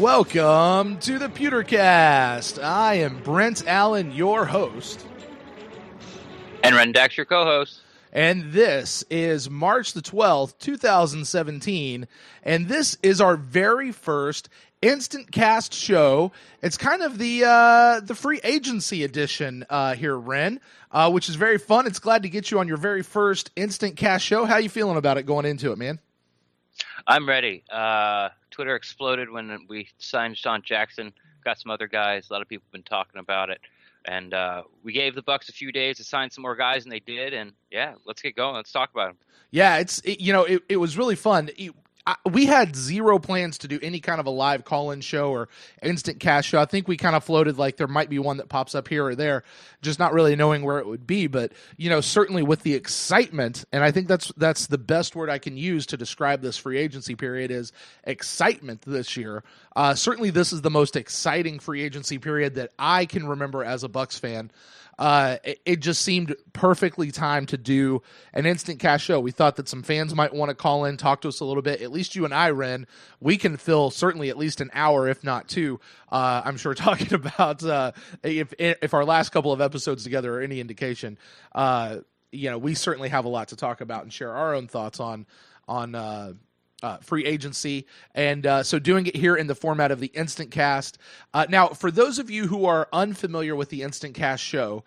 Welcome to the Pewtercast. I am Brent Allen, your host. And Ren Dax, your co-host. And this is March the 12th, 2017. And this is our very first InstantCast show. It's kind of the free agency edition here, Ren, which is very fun. It's glad to get you on your very first InstantCast show. How you feeling about it going into it, man? I'm ready. Twitter exploded when we signed Sean Jackson. Got some other guys. A lot of people have been talking about it. And we gave the Bucs a few days to sign some more guys, and they did. And, yeah, let's get going. Let's talk about them. Yeah, it was really fun. We had zero plans to do any kind of a live call-in show or instant cast show. I think we kind of floated like there might be one that pops up here or there, just not really knowing where it would be. But, certainly with the excitement, and I think that's the best word I can use to describe this free agency period is excitement this year. Certainly this is the most exciting free agency period that I can remember as a Bucs fan. It just seemed perfectly timed to do an instant cast show. We thought that some fans might want to call in, talk to us a little bit. At least you and I, Ren, we can fill certainly at least an hour, if not two. I'm sure talking about if our last couple of episodes together are any indication, we certainly have a lot to talk about and share our own thoughts on free agency, and so doing it here in the format of the Instant Cast. Now, for those of you who are unfamiliar with the Instant Cast show,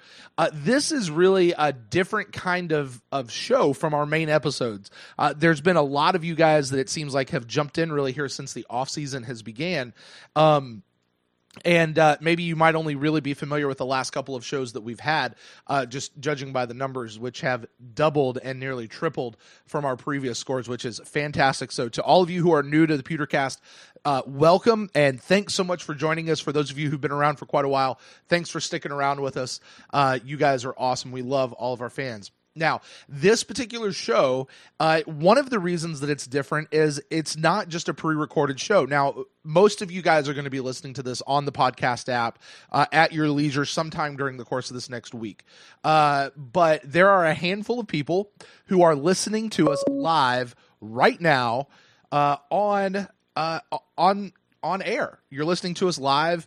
this is really a different kind of show from our main episodes. There's been a lot of you guys that it seems like have jumped in really here since the off-season has began. And maybe you might only really be familiar with the last couple of shows that we've had, just judging by the numbers, which have doubled and nearly tripled from our previous scores, which is fantastic. So to all of you who are new to the Pewtercast, welcome, and thanks so much for joining us. For those of you who've been around for quite a while, thanks for sticking around with us. You guys are awesome. We love all of our fans. Now, this particular show, one of the reasons that it's different is it's not just a pre-recorded show. Now, most of you guys are going to be listening to this on the podcast app at your leisure sometime during the course of this next week. But there are a handful of people who are listening to us live right now on air. You're listening to us live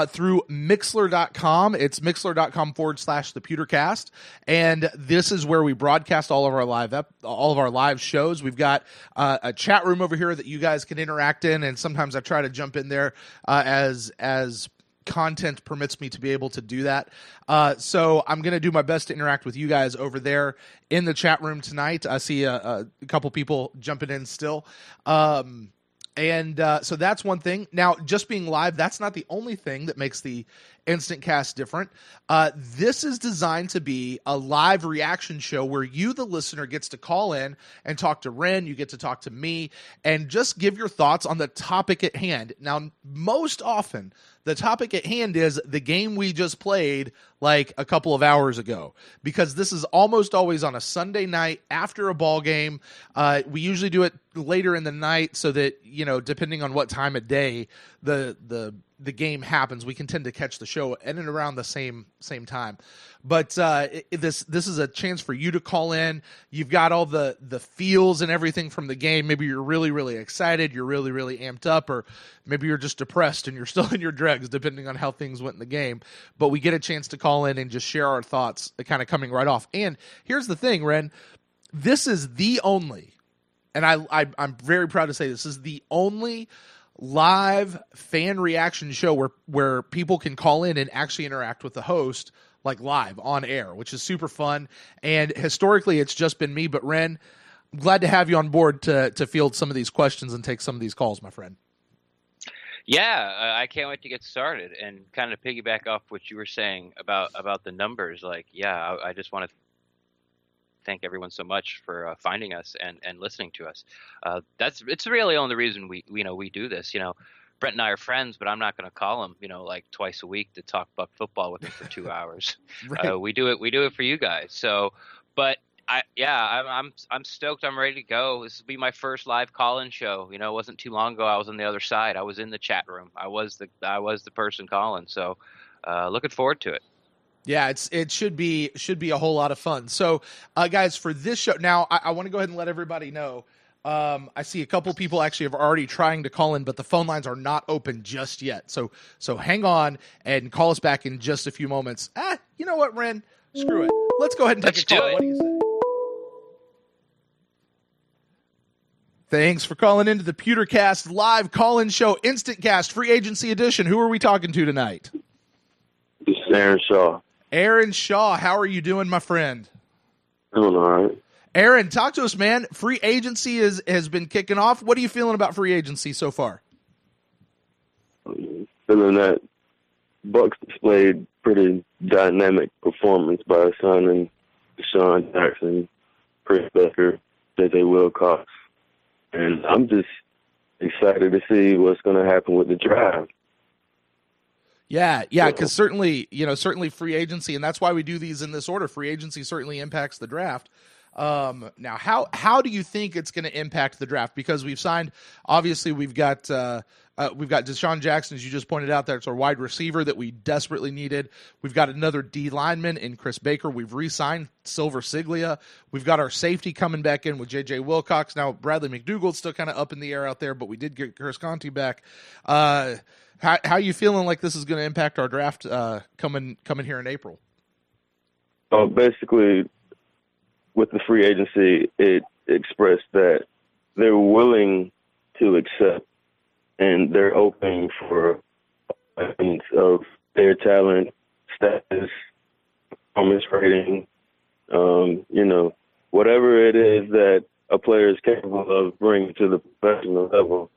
through Mixlr.com. It's Mixlr.com/the Pewtercast. And this is where we broadcast all of our live shows. We've got a chat room over here that you guys can interact in. And sometimes I try to jump in there as content permits me to be able to do that. So I'm going to do my best to interact with you guys over there in the chat room tonight. I see a couple people jumping in still. And so that's one thing. Now, just being live, that's not the only thing that makes the Instant Cast different. This is designed to be a live reaction show where you, the listener, gets to call in and talk to Ren. You get to talk to me and just give your thoughts on the topic at hand. Now, most often, the topic at hand is the game we just played like a couple of hours ago, because this is almost always on a Sunday night after a ball game. We usually do it later in the night so that, depending on what time of day the game happens, we can tend to catch the show in and around the same time. But this is a chance for you to call in. You've got all the feels and everything from the game. Maybe you're really, really excited. You're really, really amped up, or maybe you're just depressed and you're still in your dregs, depending on how things went in the game. But we get a chance to call in and just share our thoughts, kind of coming right off. And here's the thing, Ren. This is the only, and I'm very proud to say this is the only live fan reaction show where people can call in and actually interact with the host, like live on air, which is super fun. And historically, it's just been me. But Ren, I'm glad to have you on board to field some of these questions and take some of these calls, my friend. Yeah, I can't wait to get started and kind of piggyback off what you were saying about the numbers. I just want to thank everyone so much for finding us and listening to us. It's really only reason we do this. Brent and I are friends, but I'm not going to call him, like twice a week to talk Buck football with him for 2 hours. Right. We do it for you guys. So, but I'm stoked. I'm ready to go. This will be my first live call-in show. It wasn't too long ago. I was on the other side. I was in the chat room. I was the person calling. So, looking forward to it. Yeah, it should be a whole lot of fun. So, guys, for this show, now I want to go ahead and let everybody know I see a couple people actually have already trying to call in, but the phone lines are not open just yet. So hang on and call us back in just a few moments. You know what, Ren? Screw it. Let's go ahead and take a call. What do you say? Thanks for calling into the Pewtercast live call-in show, InstantCast, free agency edition. Who are we talking to tonight? This is Aaron Shaw. Aaron Shaw, how are you doing, my friend? Doing all right. Aaron, talk to us, man. Free agency has been kicking off. What are you feeling about free agency so far? Feeling that Bucs displayed pretty dynamic performance by signing Deshaun Jackson, Chris Baker, J.J. Wilcox. And I'm just excited to see what's going to happen with the draft. Yeah, because certainly free agency, and that's why we do these in this order. Free agency certainly impacts the draft. Now, how do you think it's going to impact the draft? Because we've signed, obviously, we've got Deshaun Jackson, as you just pointed out. That's our wide receiver that we desperately needed. We've got another D lineman in Chris Baker. We've re-signed Silver Siglia. We've got our safety coming back in with J.J. Wilcox. Now, Bradley McDougald's still kind of up in the air out there, but we did get Chris Conte back. How are you feeling like this is going to impact our draft coming here in April? Basically, with the free agency, it expressed that they're willing to accept and they're open for evidence of their talent, status, performance rating, whatever it is that a player is capable of bringing to the professional level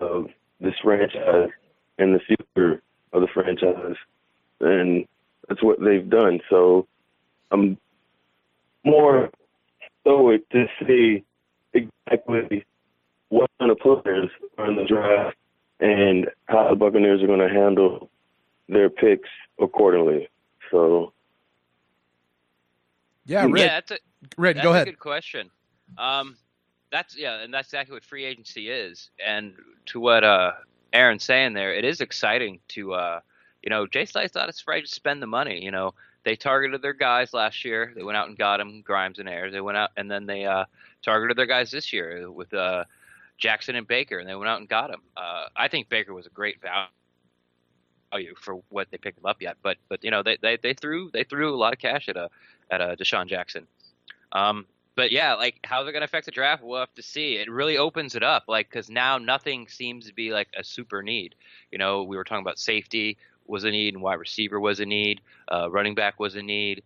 of this franchise and the future of the franchise. And that's what they've done. So I'm more stoic to see exactly what kind of players are in the draft and how the Buccaneers are going to handle their picks accordingly. So, Red, go ahead. That's a good question. That's exactly what free agency is. And to what Aaron's saying there, it is exciting to, Jay Slice not afraid to spend the money. They targeted their guys last year. They went out and got them, Grimes and Ayers. They went out and then they targeted their guys this year with Jackson and Baker, and they went out and got them. I think Baker was a great value for what they picked him up yet, but they threw a lot of cash at a Deshaun Jackson. But yeah, like how's it going to affect the draft? We'll have to see. It really opens it up, because now nothing seems to be like a super need. We were talking about safety was a need and wide receiver was a need, running back was a need,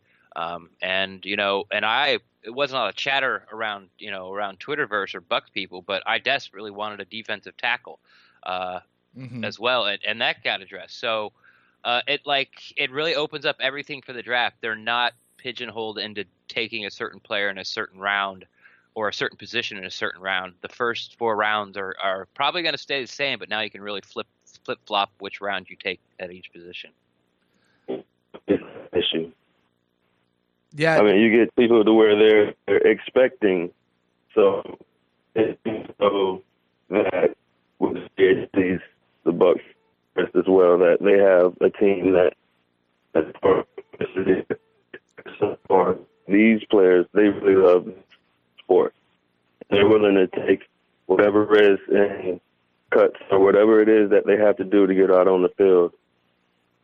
it wasn't a lot of chatter around Twitterverse or Bucs people, but I desperately wanted a defensive tackle as well, and that got addressed. So it really opens up everything for the draft. They're not pigeonholed into taking a certain player in a certain round or a certain position in a certain round. The first 4 rounds are probably going to stay the same, but now you can really flip-flop which round you take at each position. Issue. Yeah, I mean, you get people to where they're expecting, so that with the Bucs as well, that they have a team for these players, they really love sport. They're willing to take whatever risk and cuts or whatever it is that they have to do to get out on the field.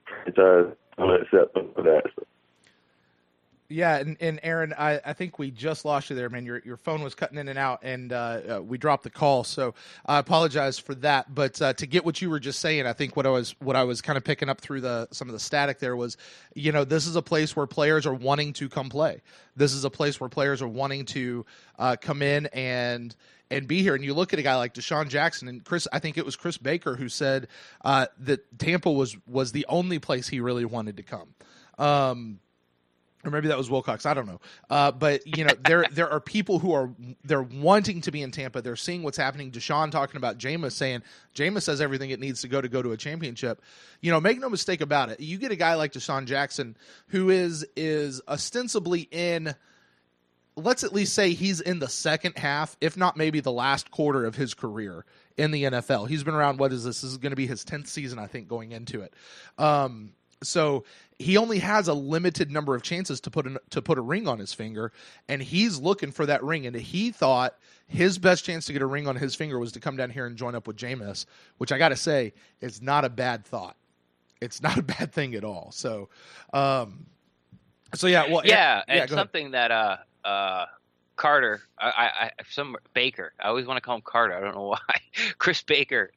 Franchise don't accept them for that. So. Yeah, and Aaron, I think we just lost you there, man. Your phone was cutting in and out, and we dropped the call, so I apologize for that. But to get what you were just saying, I think what I was kind of picking up through some of the static there was, this is a place where players are wanting to come play. This is a place where players are wanting to come in and be here. And you look at a guy like Deshaun Jackson and I think it was Chris Baker who said that Tampa was the only place he really wanted to come. Or maybe that was Wilcox. I don't know. But there are people who they're wanting to be in Tampa. They're seeing what's happening. Deshaun talking about Jameis saying Jameis says everything it needs to go to a championship. Make no mistake about it. You get a guy like Deshaun Jackson who is ostensibly in, let's at least say he's in the second half, if not maybe the last quarter of his career in the NFL. He's been around, what is this? This is going to be his 10th season, I think, going into it. So he only has a limited number of chances to put a ring on his finger, and he's looking for that ring. And he thought his best chance to get a ring on his finger was to come down here and join up with Jameis, which I got to say is not a bad thought. It's not a bad thing at all. So, and something that Carter, Baker, I always want to call him Carter. I don't know why. Chris Baker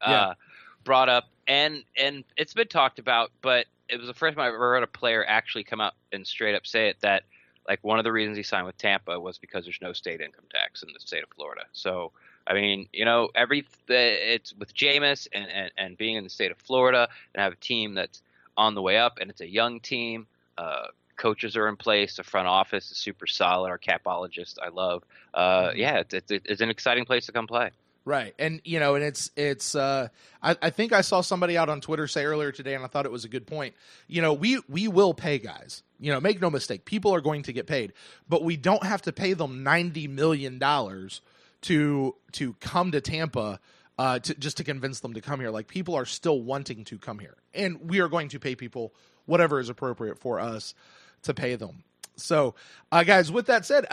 brought up, and it's been talked about, but it was the first time I ever heard a player actually come out and straight up say it, that like one of the reasons he signed with Tampa was because there's no state income tax in the state of Florida. So, I mean, it's with Jameis and being in the state of Florida and have a team that's on the way up, and it's a young team. Coaches are in place. The front office is super solid. Our capologist, I love. It's an exciting place to come play. Right. And, I think I saw somebody out on Twitter say earlier today, and I thought it was a good point. We will pay guys. Make no mistake. People are going to get paid, but we don't have to pay them $90 million to come to Tampa just to convince them to come here. Like, people are still wanting to come here, and we are going to pay people whatever is appropriate for us to pay them. So, guys, with that said,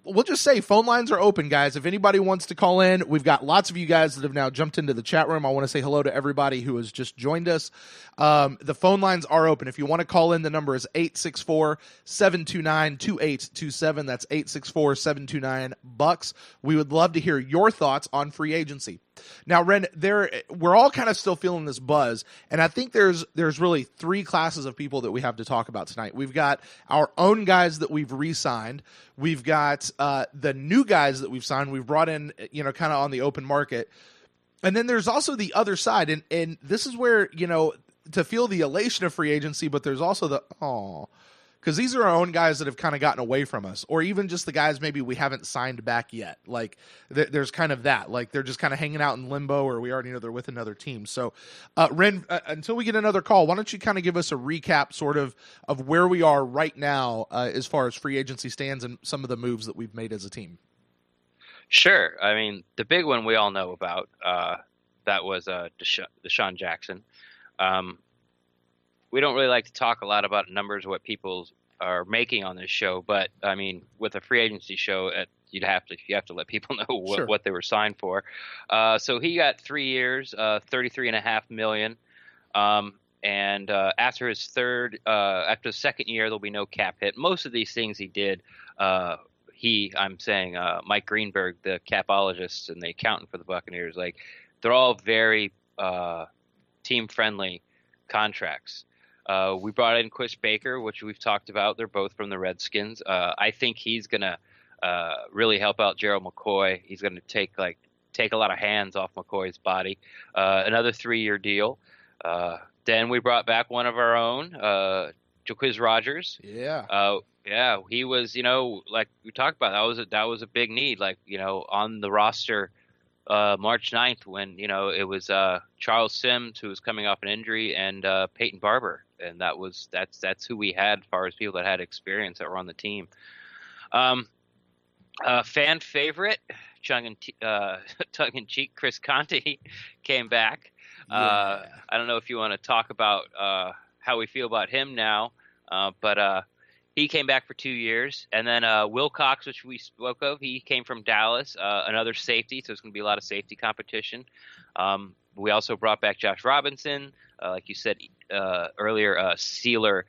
we'll just say phone lines are open, guys. If anybody wants to call in, we've got lots of you guys that have now jumped into the chat room. I want to say hello to everybody who has just joined us. The phone lines are open. If you want to call in, the number is 864-729-2827. That's 864-729-BUCS. We would love to hear your thoughts on free agency. Now, Ren, we're all kind of still feeling this buzz, and I think there's really three classes of people that we have to talk about tonight. We've got our own guys that we've re-signed. We've got the new guys that we've signed. We've brought in, kind of on the open market. And then there's also the other side, and this is where, to feel the elation of free agency, but there's also because these are our own guys that have kind of gotten away from us, or even just the guys maybe we haven't signed back yet. Like, there's kind of that. Like, they're just kind of hanging out in limbo, or we already know they're with another team. So, Ren, until we get another call, why don't you kind of give us a recap sort of where we are right now as far as free agency stands and some of the moves that we've made as a team? Sure. I mean, the big one we all know about, that was Deshaun Jackson. We don't really like to talk a lot about numbers, what people are making on this show, but I mean, with a free agency show, you have to let people know what they were signed for. So he got 3 years, $33.5 million. And after his after the second year, there'll be no cap hit. Most of these things he did, Mike Greenberg, the capologist and the accountant for the Buccaneers, like, they're all very team friendly contracts. We brought in Chris Baker, which we've talked about. They're both from the Redskins. I think he's going to really help out Gerald McCoy. He's going to take a lot of hands off McCoy's body. Another 3-year deal. Then we brought back one of our own, Jaquiz Rogers. Yeah. He was, like we talked about, that was a big need, like, on the roster March 9th when, it was Charles Sims, who was coming off an injury, and Peyton Barber. And that's who we had as far as people that had experience that were on the team. Fan favorite, tongue-in-cheek, Chris Conte came back. I don't know if you want to talk about how we feel about him now, but he came back for 2 years. And then Wilcox, which we spoke of, he came from Dallas, another safety, so it's going to be a lot of safety competition. We also brought back Josh Robinson, like you said earlier, Silver.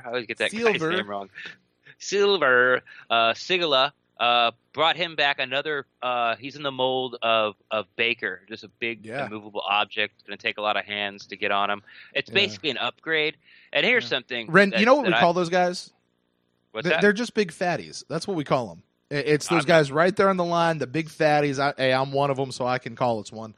I always get that guy's name wrong. Silver, Sigala, brought him back. Another, he's in the mold of Baker, just a big immovable object. It's going to take a lot of hands to get on him. It's basically an upgrade. And here's something. Ren, you know what we call those guys? What's that? They're just big fatties. That's what we call them. It's those guys right there on the line, the big fatties. I'm one of them, so I can call it's one.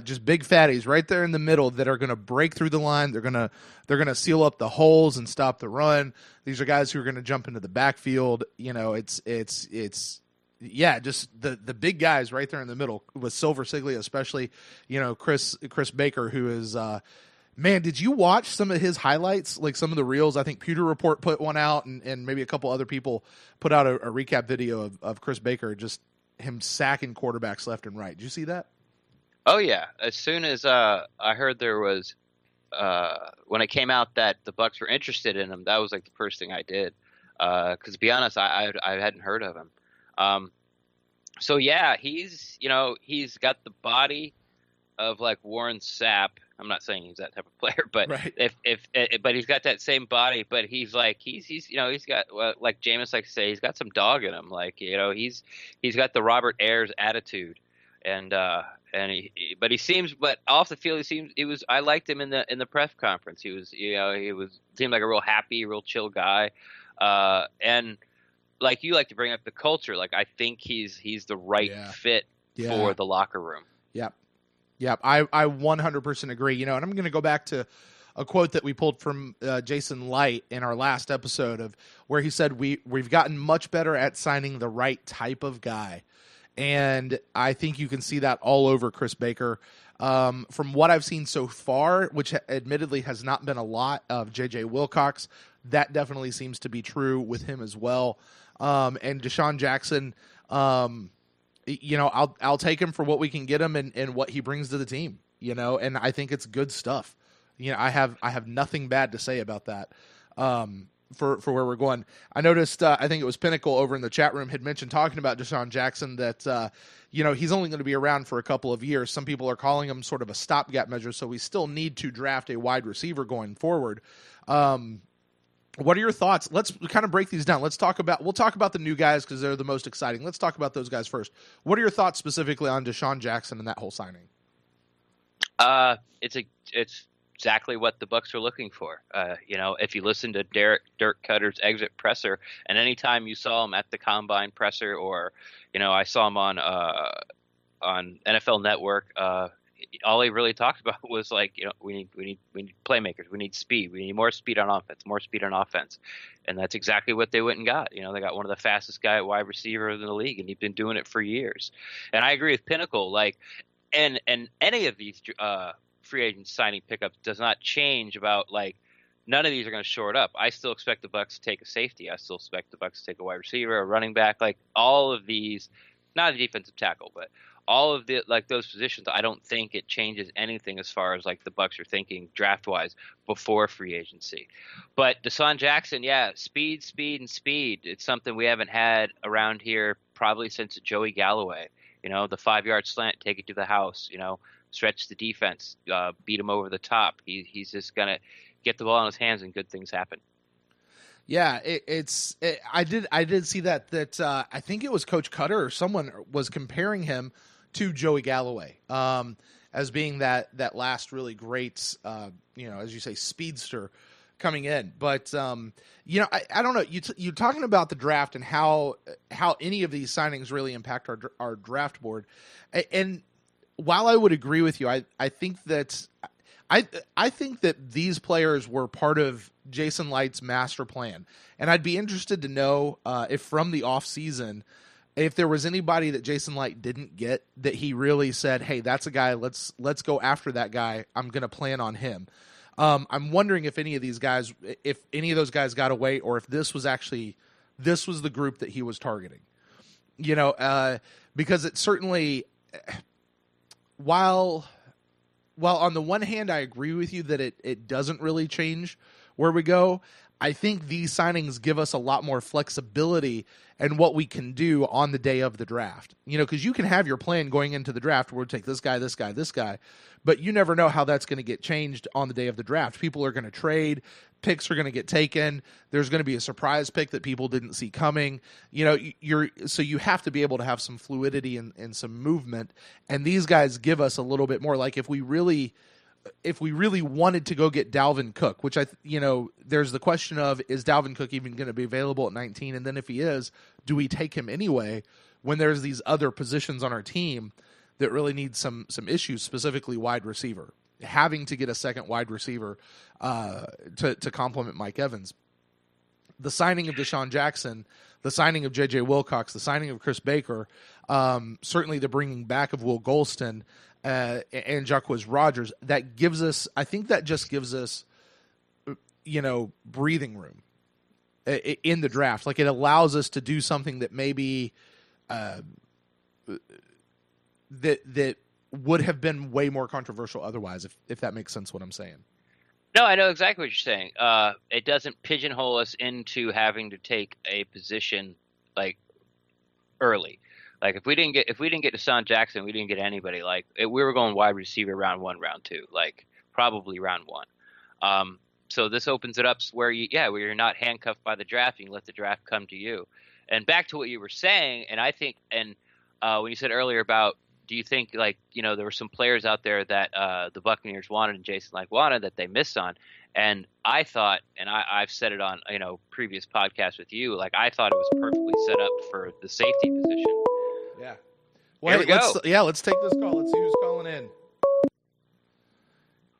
Just big fatties right there in the middle that are going to break through the line. They're going to seal up the holes and stop the run. These are guys who are going to jump into the backfield. It's just the big guys right there in the middle with Silver Siglia, especially, Chris Baker, who is, man, did you watch some of his highlights? Like some of the reels? I think Pewter Report put one out, and maybe a couple other people put out a recap video of Chris Baker, just him sacking quarterbacks left and right. Did you see that? Oh, yeah. As soon as I heard there was when it came out that the Bucs were interested in him, that was like the first thing I did. Because to be honest, I hadn't heard of him. So yeah, he's got the body of like Warren Sapp. I'm not saying he's that type of player, but right. but he's got that same body. But he's got like Jameis likes to say, he's got some dog in him. Like he's got the Robert Ayers attitude, and he seems, but off the field I liked him in the press conference. He seemed like a real happy, real chill guy, and like you like to bring up the culture. Like I think he's the right fit for the locker room. Yep, I 100% agree. And I'm going to go back to a quote that we pulled from Jason Light in our last episode of where he said we've gotten much better at signing the right type of guy, and I think you can see that all over Chris Baker. From what I've seen so far, which admittedly has not been a lot of J.J. Wilcox, that definitely seems to be true with him as well. And Deshaun Jackson. I'll take him for what we can get him and what he brings to the team, and I think it's good stuff. I have nothing bad to say about that. For where we're going. I noticed, I think it was Pinnacle over in the chat room had mentioned talking about Deshaun Jackson that, he's only going to be around for a couple of years. Some people are calling him sort of a stopgap measure. So we still need to draft a wide receiver going forward. What are your thoughts? Let's kind of break these down. We'll talk about the new guys because they're the most exciting. Let's talk about those guys first. What are your thoughts specifically on Deshaun Jackson and that whole signing? It's exactly what the Bucs are looking for. If you listen to Dirk Cutter's exit presser, and anytime you saw him at the combine presser, or I saw him on NFL Network, all he really talked about was like, we need playmakers, we need speed, we need more speed on offense, and that's exactly what they went and got. They got one of the fastest guy at wide receiver in the league, and he's been doing it for years. And I agree with Pinnacle, like, and any of these free agent signing pickups does not change about, like, none of these are going to shore it up. I still expect the Bucs to take a safety. I still expect the Bucs to take a wide receiver, a running back, like all of these, not a defensive tackle, but all of the, like, those positions. I don't think it changes anything as far as like the Bucs are thinking draft wise before free agency. But Deshaun Jackson, speed. It's something we haven't had around here probably since Joey Galloway. The 5-yard slant, take it to the house, stretch the defense, beat him over the top. He's just going to get the ball in his hands and good things happen. Yeah, I did see that I think it was Coach Cutter or someone was comparing him to Joey Galloway as being that last really great, as you say, speedster coming in. But, I don't know. You're talking about the draft and how any of these signings really impact our draft board. And while I would agree with you, I think that these players were part of Jason Light's master plan. And I'd be interested to know if from the offseason, if there was anybody that Jason Light didn't get that he really said, hey, that's a guy, let's go after that guy. I'm going to plan on him. I'm wondering if any of those guys got away, or if this was the group that he was targeting, because it certainly, while on the one hand, I agree with you that it doesn't really change where we go, I think these signings give us a lot more flexibility and what we can do on the day of the draft. Because you can have your plan going into the draft where we'll take this guy, this guy, this guy, but you never know how that's going to get changed on the day of the draft. People are going to trade, picks are going to get taken. There's going to be a surprise pick that people didn't see coming. So you have to be able to have some fluidity and some movement. And these guys give us a little bit more. Like if we really wanted to go get Dalvin Cook, which there's the question of, is Dalvin Cook even going to be available at 19? And then if he is, do we take him anyway when there's these other positions on our team that really need some issues, specifically wide receiver, having to get a second wide receiver to complement Mike Evans. The signing of Deshaun Jackson, the signing of J.J. Wilcox, the signing of Chris Baker, certainly the bringing back of Will Golston, and Jacquizz Rodgers, I think that just gives us, breathing room in the draft. Like, it allows us to do something that maybe that would have been way more controversial otherwise, if that makes sense what I'm saying. No, I know exactly what you're saying. It doesn't pigeonhole us into having to take a position like early. Like if we didn't get Deshaun Jackson, we didn't get anybody. Like we were going wide receiver round 1, round 2, like probably round 1. So this opens it up where you're not handcuffed by the draft. You can let the draft come to you. And back to what you were saying, and I think, and when you said earlier about, do you think there were some players out there that the Buccaneers wanted and Jason Light wanted that they missed on? And I thought, and I've said it on previous podcasts with you, like I thought it was perfectly set up for the safety position. Yeah. Well, Here we go. Let's take this call. Let's see who's calling in.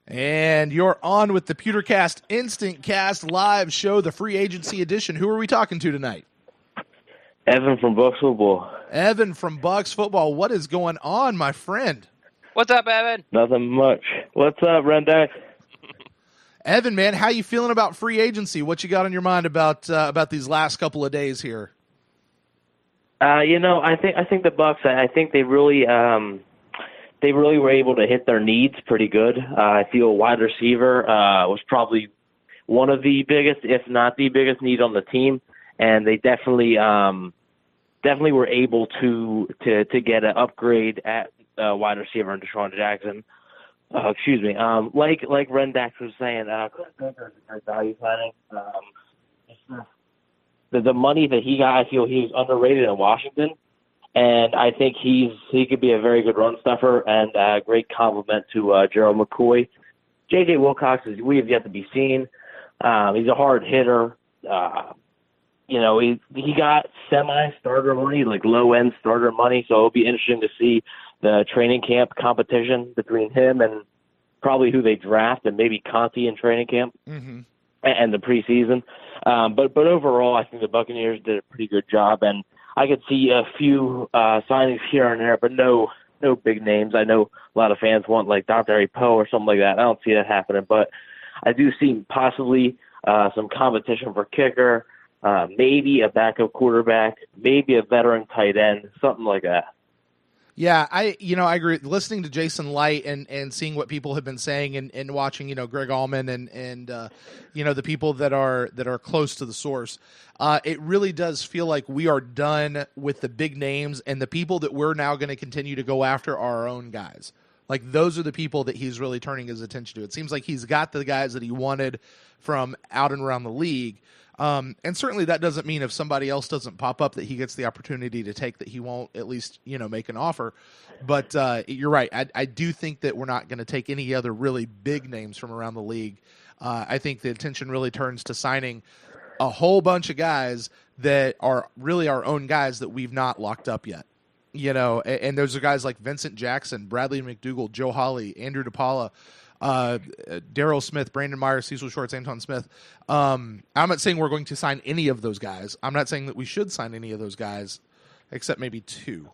And you're on with the Pewtercast InstantCast live show, the free agency edition. Who are we talking to tonight? Evan from Bucs football. Evan from Bucs football. What is going on, my friend? What's up, Evan? Nothing much. What's up, Rendax? Evan, man, how you feeling about free agency? What you got on your mind about these last couple of days here? I think the Bucs. I think they really were able to hit their needs pretty good. I feel wide receiver was probably one of the biggest, if not the biggest, need on the team, and they definitely were able to get an upgrade at wide receiver in Deshaun Jackson. Excuse me. Like Rendax was saying, Cliff Baker is a great value signing. The money that he got, I feel he was underrated in Washington, and I think he could be a very good run stuffer and a great compliment to Gerald McCoy. J.J. Wilcox we have yet to be seen. He's a hard hitter. He got semi-starter money, like low-end starter money, so it'll be interesting to see the training camp competition between him and probably who they draft and maybe Conti in training camp and the preseason. But overall, I think the Buccaneers did a pretty good job, and I could see a few signings here and there, but no big names. I know a lot of fans want like Dante Poe or something like that. I don't see that happening, but I do see possibly some competition for kicker, maybe a backup quarterback, maybe a veteran tight end, something like that. Yeah, I agree. Listening to Jason Light and seeing what people have been saying and watching, Greg Allman and the people that are close to the source, it really does feel like we are done with the big names, and the people that we're now going to continue to go after are our own guys. Like those are the people that he's really turning his attention to. It seems like he's got the guys that he wanted from out and around the league. And certainly that doesn't mean if somebody else doesn't pop up that he gets the opportunity to take that he won't at least, make an offer. But you're right. I do think that we're not going to take any other really big names from around the league. I think the attention really turns to signing a whole bunch of guys that are really our own guys that we've not locked up yet. And those are guys like Vincent Jackson, Bradley McDougald, Joe Hawley, Andrew DePaula, Darryl Smith, Brandon Myers, Cecil Shorts, Anton Smith. I'm not saying we're going to sign any of those guys. I'm not saying that we should sign any of those guys, except maybe 2,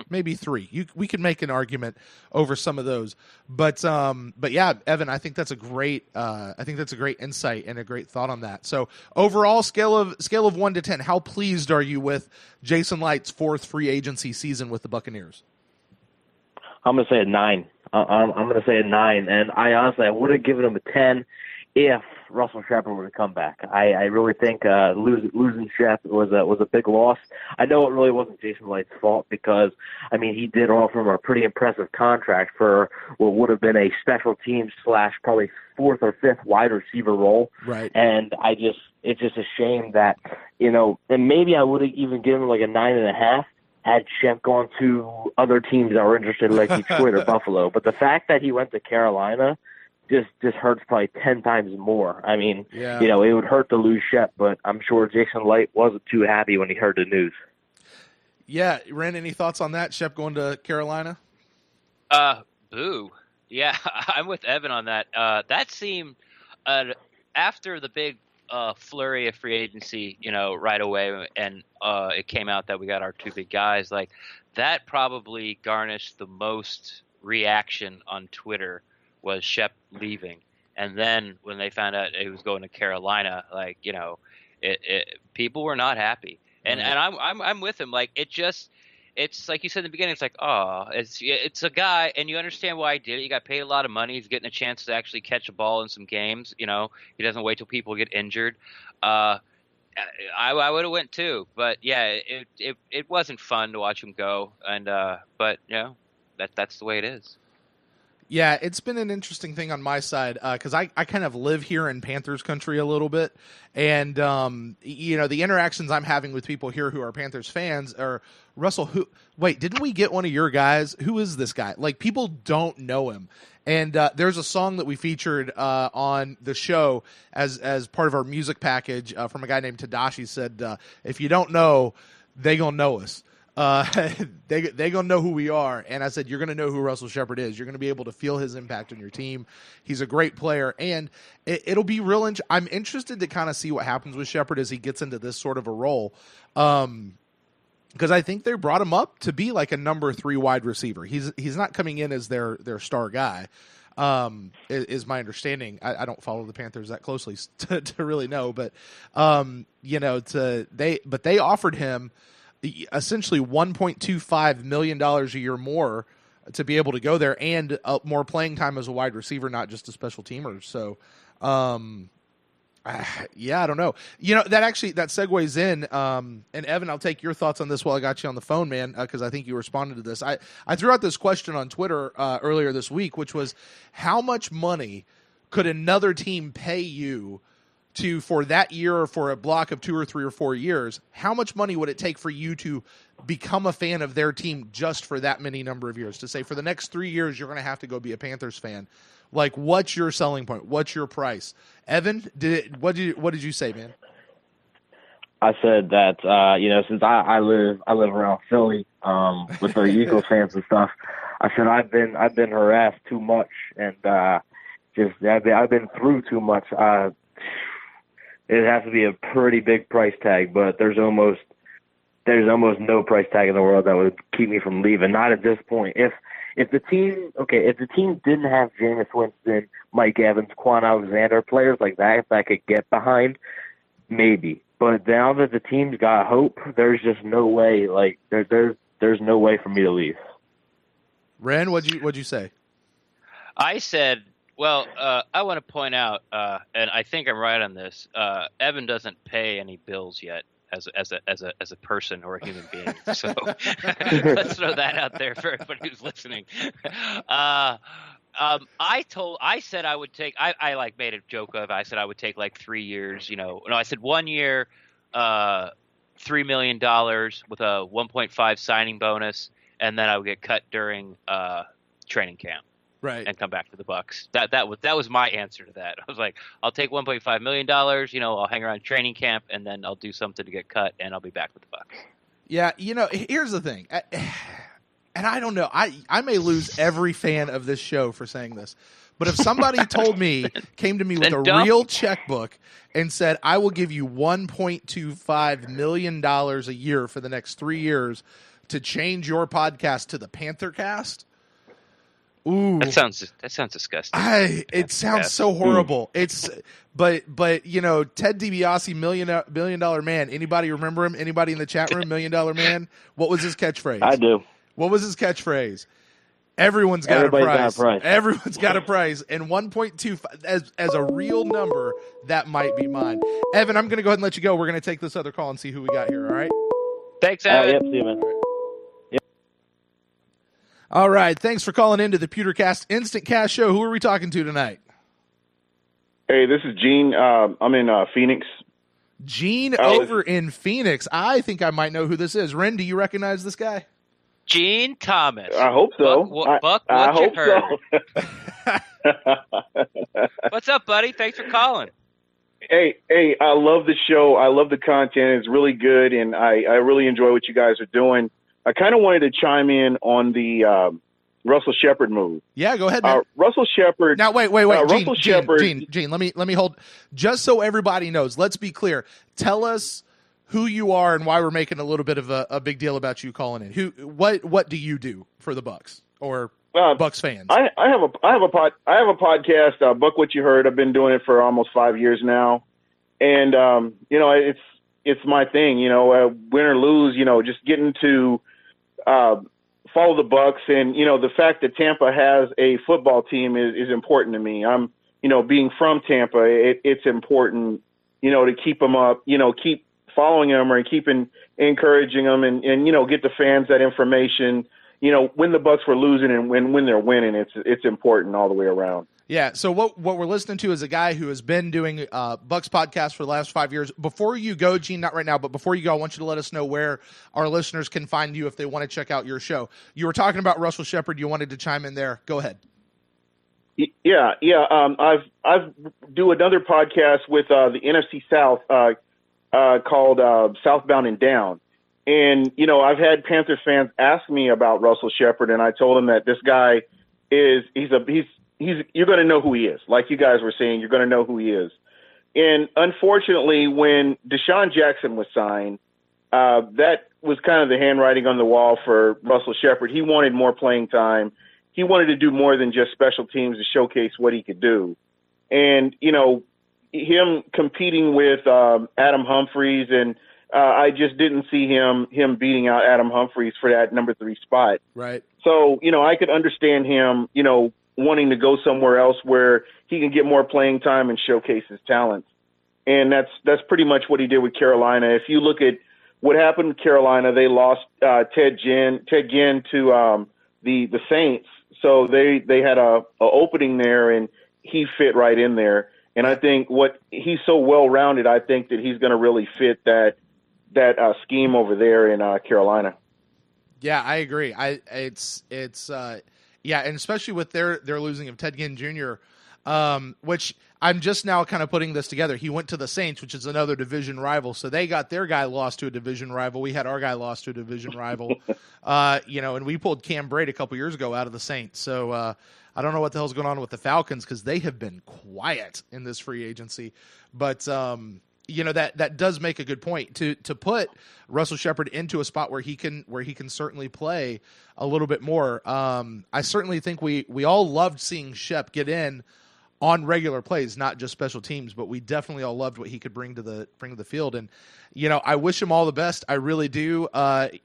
maybe 3. We could make an argument over some of those, but yeah, Evan, I think that's a great insight and a great thought on that. So overall, scale of 1 to 10, how pleased are you with Jason Light's 4th free agency season with the Buccaneers? I'm going to say a 9. I'm going to say a 9, and I honestly would have given him a 10 if Russell Shepard would have come back. I really think losing Shep was a big loss. I know it really wasn't Jason Light's fault because, he did offer him a pretty impressive contract for what would have been a special teams / probably 4th or 5th wide receiver role. Right. And it's just a shame that, and maybe I would have even given him like a 9.5. Had Shep gone to other teams that were interested, like Detroit or Buffalo. But the fact that he went to Carolina just hurts probably 10 times more. It would hurt to lose Shep, but I'm sure Jason Light wasn't too happy when he heard the news. Yeah, Ren, any thoughts on that? Shep going to Carolina? Boo. Yeah, I'm with Evan on that. That seemed after the big flurry of free agency, right away, and it came out that we got our 2 big guys. Like that probably garnished the most reaction on Twitter was Shep leaving, and then when they found out he was going to Carolina, people were not happy, and I'm with him. Like it it's like you said in the beginning. It's like, oh, it's a guy, and you understand why he did it. He got paid a lot of money. He's getting a chance to actually catch a ball in some games. He doesn't wait till people get injured. I would have went too, but yeah, it wasn't fun to watch him go, and but that's the way it is. Yeah, it's been an interesting thing on my side because I kind of live here in Panthers country a little bit. And, the interactions I'm having with people here who are Panthers fans are, Russell, didn't we get one of your guys? Who is this guy? Like, people don't know him. And there's a song that we featured on the show as part of our music package from a guy named Tadashi said, if you don't know, they gonna know us. They gonna know who we are, and I said you're gonna know who Russell Shepard is. You're gonna be able to feel his impact on your team. He's a great player, and it'll be real. I'm interested to kind of see what happens with Shepard as he gets into this sort of a role, because I think they brought him up to be like a number 3 wide receiver. He's not coming in as their star guy. Is my understanding. I don't follow the Panthers that closely to really know, but they offered him essentially $1.25 million a year more to be able to go there and more playing time as a wide receiver, not just a special teamer. So, yeah, I don't know. That segues in. And Evan, I'll take your thoughts on this while I got you on the phone, man, because I think you responded to this. I threw out this question on Twitter earlier this week, which was how much money could another team pay you for that year or for a block of 2 or 3 or 4 years? How much money would it take for you to become a fan of their team just for that many number of years? To say for the next 3 years, you're going to have to go be a Panthers fan. Like, what's your selling point? What's your price? Evan, what did you say, man? I said that, since I live around Philly, with the Eagles fans and stuff, I said, I've been harassed too much and, I've been through too much. It has to be a pretty big price tag, but there's almost no price tag in the world that would keep me from leaving. Not at this point. If the team didn't have Jameis Winston, Mike Evans, Quan Alexander, players like that, if I could get behind, maybe. But now that the team's got hope, there's just no way. Like there's no way for me to leave. Ren, what'd you say? I said. Well, I want to point out, and I think I'm right on this. Evan doesn't pay any bills yet as a person or a human being. So let's throw that out there for everybody who's listening. I said I would take. I made a joke of. I said I would take like 3 years. No, I said 1 year, $3 million with a 1.5 signing bonus, and then I would get cut during training camp. Right. And come back to the Bucs. That was my answer to that. I was like, I'll take $1.5 million, I'll hang around training camp, and then I'll do something to get cut, and I'll be back with the Bucs. Yeah, here's the thing. And I don't know. I may lose every fan of this show for saying this. But if somebody came to me with a real checkbook and said, I will give you $1.25 million a year for the next 3 years to change your podcast to the PantherCast, ooh, that sounds disgusting. It sounds so horrible. But Ted DiBiase, $million dollar man. Anybody remember him? Anybody in the chat room? $1 million man. What was his catchphrase? I do. What was his catchphrase? Everyone's got a price. Everyone's got a price. And 1.25 as a real number, that might be mine. Evan, I'm going to go ahead and let you go. We're going to take this other call and see who we got here. All right. Thanks, Evan. Yep, see you, man. All right, thanks for calling into the PewterCast InstantCast show. Who are we talking to tonight? Hey, this is Gene. I'm in Phoenix. Gene over in Phoenix. I think I might know who this is. Ren, do you recognize this guy? Gene Thomas. I hope so. Buck, I hope so. What's up, buddy? Thanks for calling. Hey, I love the show. I love the content. It's really good, and I really enjoy what you guys are doing. I kind of wanted to chime in on the Russell Shepard move. Yeah, go ahead, man. Russell Shepard. Now, wait. Russell Shepard. Gene, let me hold. Just so everybody knows, let's be clear. Tell us who you are and why we're making a little bit of a big deal about you calling in. What do you do for the Bucs or Bucs fans? I have a podcast, Buck What You Heard. I've been doing it for almost 5 years now, and it's my thing. Win or lose, just getting to follow the Bucs, and the fact that Tampa has a football team is important to me. I'm being from Tampa, it's important to keep them up, keep following them or keep encouraging them, and get the fans that information. When the Bucs were losing and when they're winning, it's important all the way around. Yeah, so what we're listening to is a guy who has been doing Bucs podcast for the last 5 years. Before you go, Gene, not right now, but before you go, I want you to let us know where our listeners can find you if they want to check out your show. You were talking about Russell Shepard. You wanted to chime in there. Go ahead. Yeah. I've do another podcast with the NFC South called Southbound and Down. And, I've had Panthers fans ask me about Russell Shepard, and I told them that this guy you're going to know who he is. Like you guys were saying, you're going to know who he is. And unfortunately, when Deshaun Jackson was signed, that was kind of the handwriting on the wall for Russell Shepard. He wanted more playing time. He wanted to do more than just special teams to showcase what he could do. And, him competing with Adam Humphries, and I just didn't see him beating out Adam Humphries for that number 3 spot. Right. So, I could understand him, wanting to go somewhere else where he can get more playing time and showcase his talents. And that's pretty much what he did with Carolina. If you look at what happened with Carolina, they lost Ted Ginn to the Saints. So they had a opening there, and he fit right in there. And I think he's so well-rounded, I think that he's going to really fit that scheme over there in Carolina. Yeah, I agree. Yeah, and especially with their losing of Ted Ginn Jr., which I'm just now kind of putting this together. He went to the Saints, which is another division rival. So they got their guy lost to a division rival. We had our guy lost to a division rival. And we pulled Cam Braid a couple years ago out of the Saints. So I don't know what the hell's going on with the Falcons, because they have been quiet in this free agency. But that does make a good point to put Russell Shepard into a spot where he can certainly play a little bit more. I certainly think we all loved seeing Shep get in on regular plays, not just special teams, but we definitely all loved what he could bring to the field. And I wish him all the best. I really do. At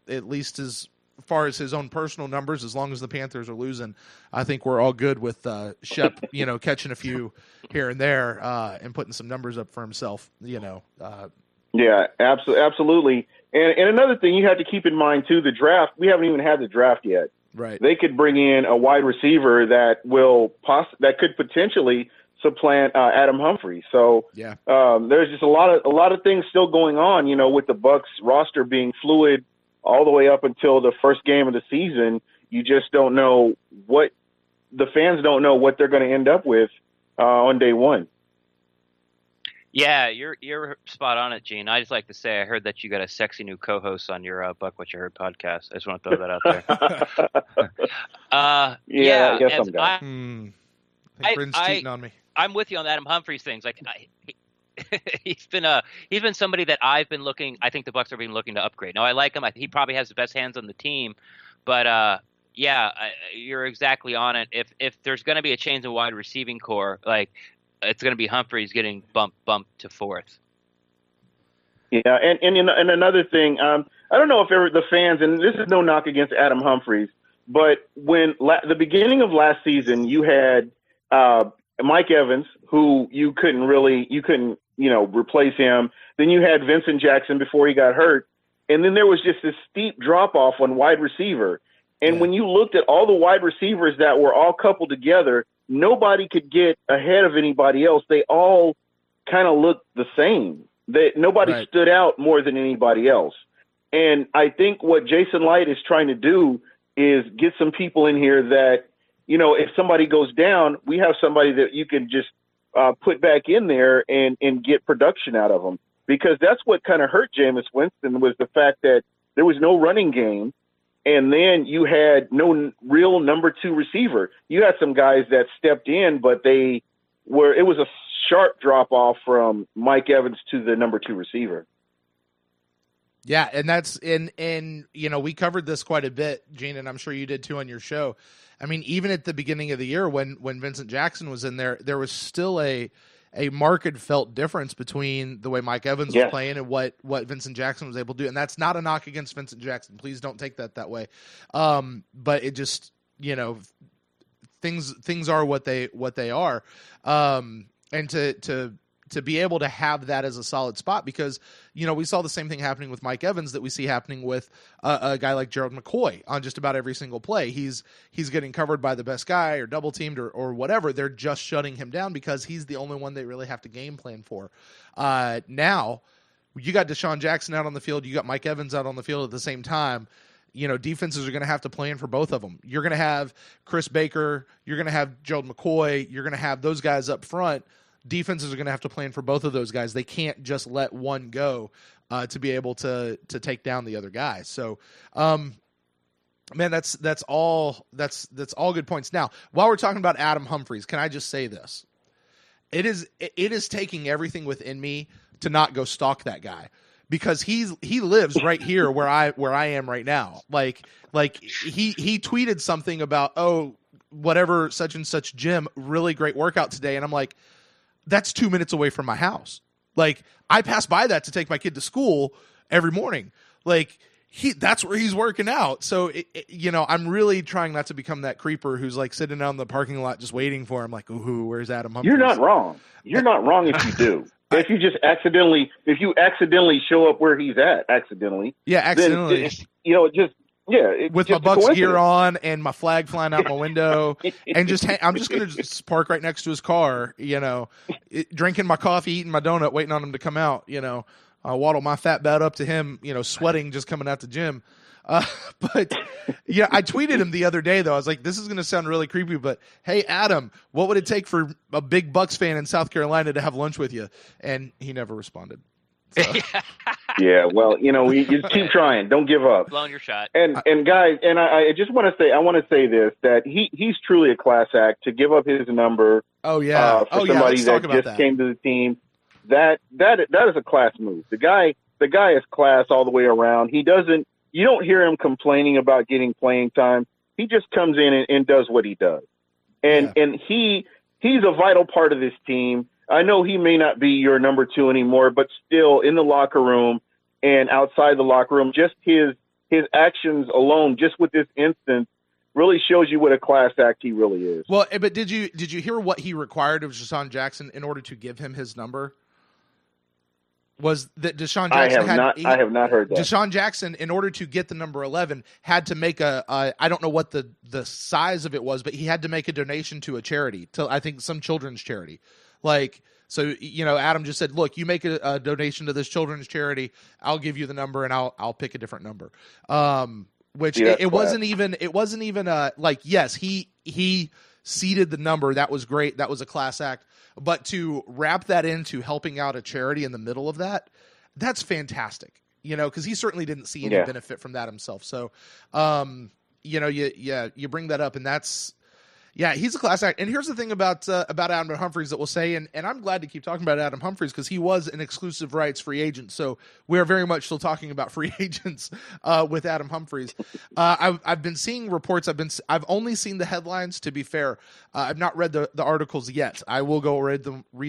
least as far as his own personal numbers, as long as the Panthers are losing, I think we're all good with Shep, catching a few here and there and putting some numbers up for himself. Yeah, absolutely. And another thing you have to keep in mind too, the draft. We haven't even had the draft yet. Right. They could bring in a wide receiver that that could potentially supplant Adam Humphries. So yeah, there's just a lot of things still going on. With the Bucs roster being fluid all the way up until the first game of the season, you just don't know the fans don't know what they're going to end up with on day one. Yeah, you're spot on it, Gene. I just like to say I heard that you got a sexy new co-host on your Buck What You Heard podcast. I just want to throw that out there. I guess I'm I done. think Brent's cheating on me. I'm with you on the Adam Humphries things. Like he's been somebody that I've been looking. I think the Bucs are being looking to upgrade. Now I like him. He probably has the best hands on the team, but you're exactly on it. If there's going to be a change in wide receiving core, like, it's going to be Humphries getting bumped to 4th. Yeah, and another thing, I don't know if the fans, and this is no knock against Adam Humphries, but when the beginning of last season, you had Mike Evans, who you couldn't replace him. Then you had Vincent Jackson before he got hurt, and then there was just this steep drop off on wide receiver. And when you looked at all the wide receivers that were all coupled together, nobody could get ahead of anybody else. They all kind of looked the same. Nobody stood out more than anybody else. And I think what Jason Light is trying to do is get some people in here that, if somebody goes down, we have somebody that you can just put back in there and get production out of them. Because that's what kind of hurt Jameis Winston, was the fact that there was no running game. And then you had no real number 2 receiver. You had some guys that stepped in, but it was a sharp drop off from Mike Evans to the number 2 receiver. Yeah, and that's we covered this quite a bit, Gene, and I'm sure you did too on your show. I mean, even at the beginning of the year when Vincent Jackson was in there was still a a marked felt difference between the way Mike Evans was playing and what Vincent Jackson was able to do. And that's not a knock against Vincent Jackson. Please don't take that way. But it just, things are what they are. And to be able to have that as a solid spot, because, we saw the same thing happening with Mike Evans that we see happening with a guy like Gerald McCoy on just about every single play. He's getting covered by the best guy or double teamed or whatever. They're just shutting him down because he's the only one they really have to game plan for. Now you got Deshaun Jackson out on the field. You got Mike Evans out on the field at the same time. Defenses are going to have to plan for both of them. You're going to have Chris Baker. You're going to have Gerald McCoy. You're going to have those guys up front. Defenses are going to have to plan for both of those guys. They can't just let one go to be able to take down the other guy. So, man, that's all good points. Now, while we're talking about Adam Humphries, can I just say this? It is taking everything within me to not go stalk that guy, because he lives right here where I am right now. Like he tweeted something about, whatever, such and such gym, really great workout today, and I'm like, that's 2 minutes away from my house. Like, I pass by that to take my kid to school every morning. Like, that's where he's working out. So, I'm really trying not to become that creeper who's like sitting out in the parking lot just waiting for him. Like, ooh, where's Adam Humphries? You're not wrong. You're not wrong if you do. If you accidentally show up where he's at, accidentally. Yeah, accidentally. Then, with my Bucs gear on and my flag flying out my window, and I'm just going to park right next to his car, drinking my coffee, eating my donut, waiting on him to come out, I'll waddle my fat bat up to him, sweating, just coming out the gym. But yeah, I tweeted him the other day though. I was like, this is going to sound really creepy, but hey, Adam, what would it take for a big Bucs fan in South Carolina to have lunch with you? And he never responded. So. Yeah, well, you keep trying. Don't give up. Blown your shot. And guys, and I just want to say this, that he's truly a class act to give up his number. Oh yeah. For somebody that came to the team. That is a class move. The guy is class all the way around. You don't hear him complaining about getting playing time. He just comes in and does what he does. And he's a vital part of this team. I know he may not be your number 2 anymore, but still in the locker room and outside the locker room, just his actions alone, just with this instance, really shows you what a class act he really is. Well, but did you hear what he required of Deshaun Jackson in order to give him his number? Was that Deshaun Jackson I have not heard that. Deshaun Jackson, in order to get the number 11, had to make I don't know what the size of it was, but he had to make a donation to a charity, to I think some children's charity. Like, so, Adam just said, look, you make a donation to this children's charity, I'll give you the number and I'll pick a different number. Which it wasn't even like, yes, he seeded the number. That was great. That was a class act. But to wrap that into helping out a charity in the middle of that, that's fantastic, because he certainly didn't see any benefit from that himself. So, you bring that up, and that's, he's a class act. And here's the thing about Adam Humphries that we'll say, and I'm glad to keep talking about Adam Humphries because he was an exclusive rights free agent. So we are very much still talking about free agents with Adam Humphries. I've been seeing reports. I've only seen the headlines, to be fair. I've not read the articles yet. I will go read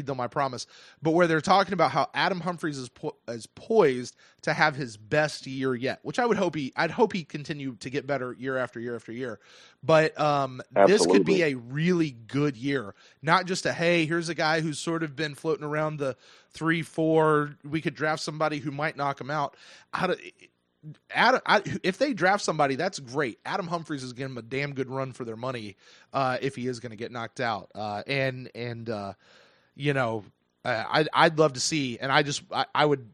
them, I promise. But where they're talking about how Adam Humphries is poised to have his best year yet, which I'd hope he continue to get better year after year after year. But this could be a really good year. Not just here's a guy who's sort of been floating around the 3-4. We could draft somebody who might knock him out. If they draft somebody, that's great. Adam Humphries is giving them a damn good run for their money if he is going to get knocked out. I'd love to see, and I would.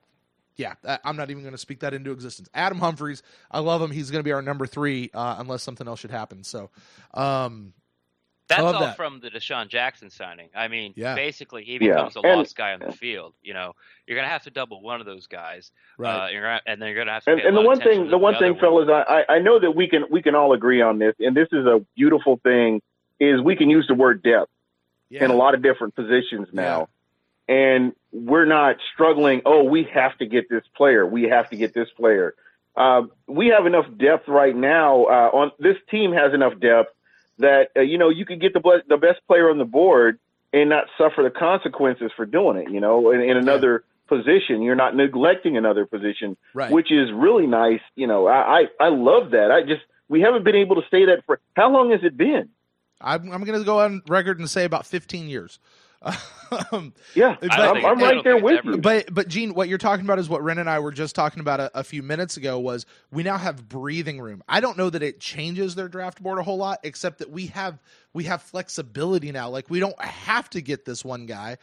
Yeah, I'm not even going to speak that into existence. Adam Humphries, I love him. He's going to be our number 3 unless something else should happen. So that's all that. From the Deshaun Jackson signing. I mean, basically he becomes a lost guy on the field. You're going to have to double one of those guys, right? And then you're going to have to. And the one thing, fellas, I know that we can all agree on this, and this is a beautiful thing, is we can use the word depth in a lot of different positions now. Yeah. And we're not struggling, we have to get this player. We have to get this player. We have enough depth right now. On this team has enough depth that, you could get the best player on the board and not suffer the consequences for doing it. In another position, you're not neglecting another position, which is really nice. I love that. We haven't been able to say that for how long has it been? I'm going to go on record and say about 15 years. I'm right there with you. But Gene, what you're talking about is what Ren and I were just talking about a few minutes ago. Was we now have breathing room. I don't know that it changes their draft board a whole lot, except that we have flexibility now. Like, we don't have to get this one guy.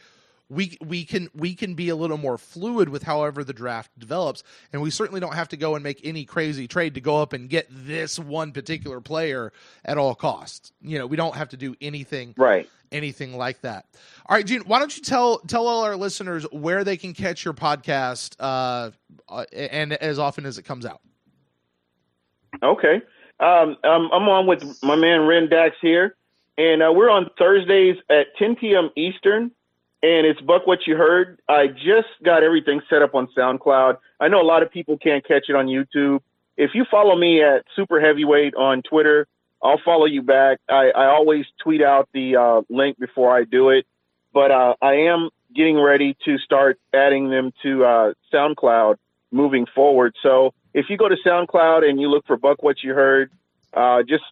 We can be a little more fluid with however the draft develops, and we certainly don't have to go and make any crazy trade to go up and get this one particular player at all costs. We don't have to do anything like that. All right, Gene, why don't you tell all our listeners where they can catch your podcast and as often as it comes out. Okay. I'm on with my man Ren Dax here, and we're on Thursdays at 10 p.m. Eastern. And it's Buck What You Heard. I just got everything set up on SoundCloud. I know a lot of people can't catch it on YouTube. If you follow me at Super Heavyweight on Twitter, I'll follow you back. I always tweet out the link before I do it. But I am getting ready to start adding them to SoundCloud moving forward. So if you go to SoundCloud and you look for Buck What You Heard, just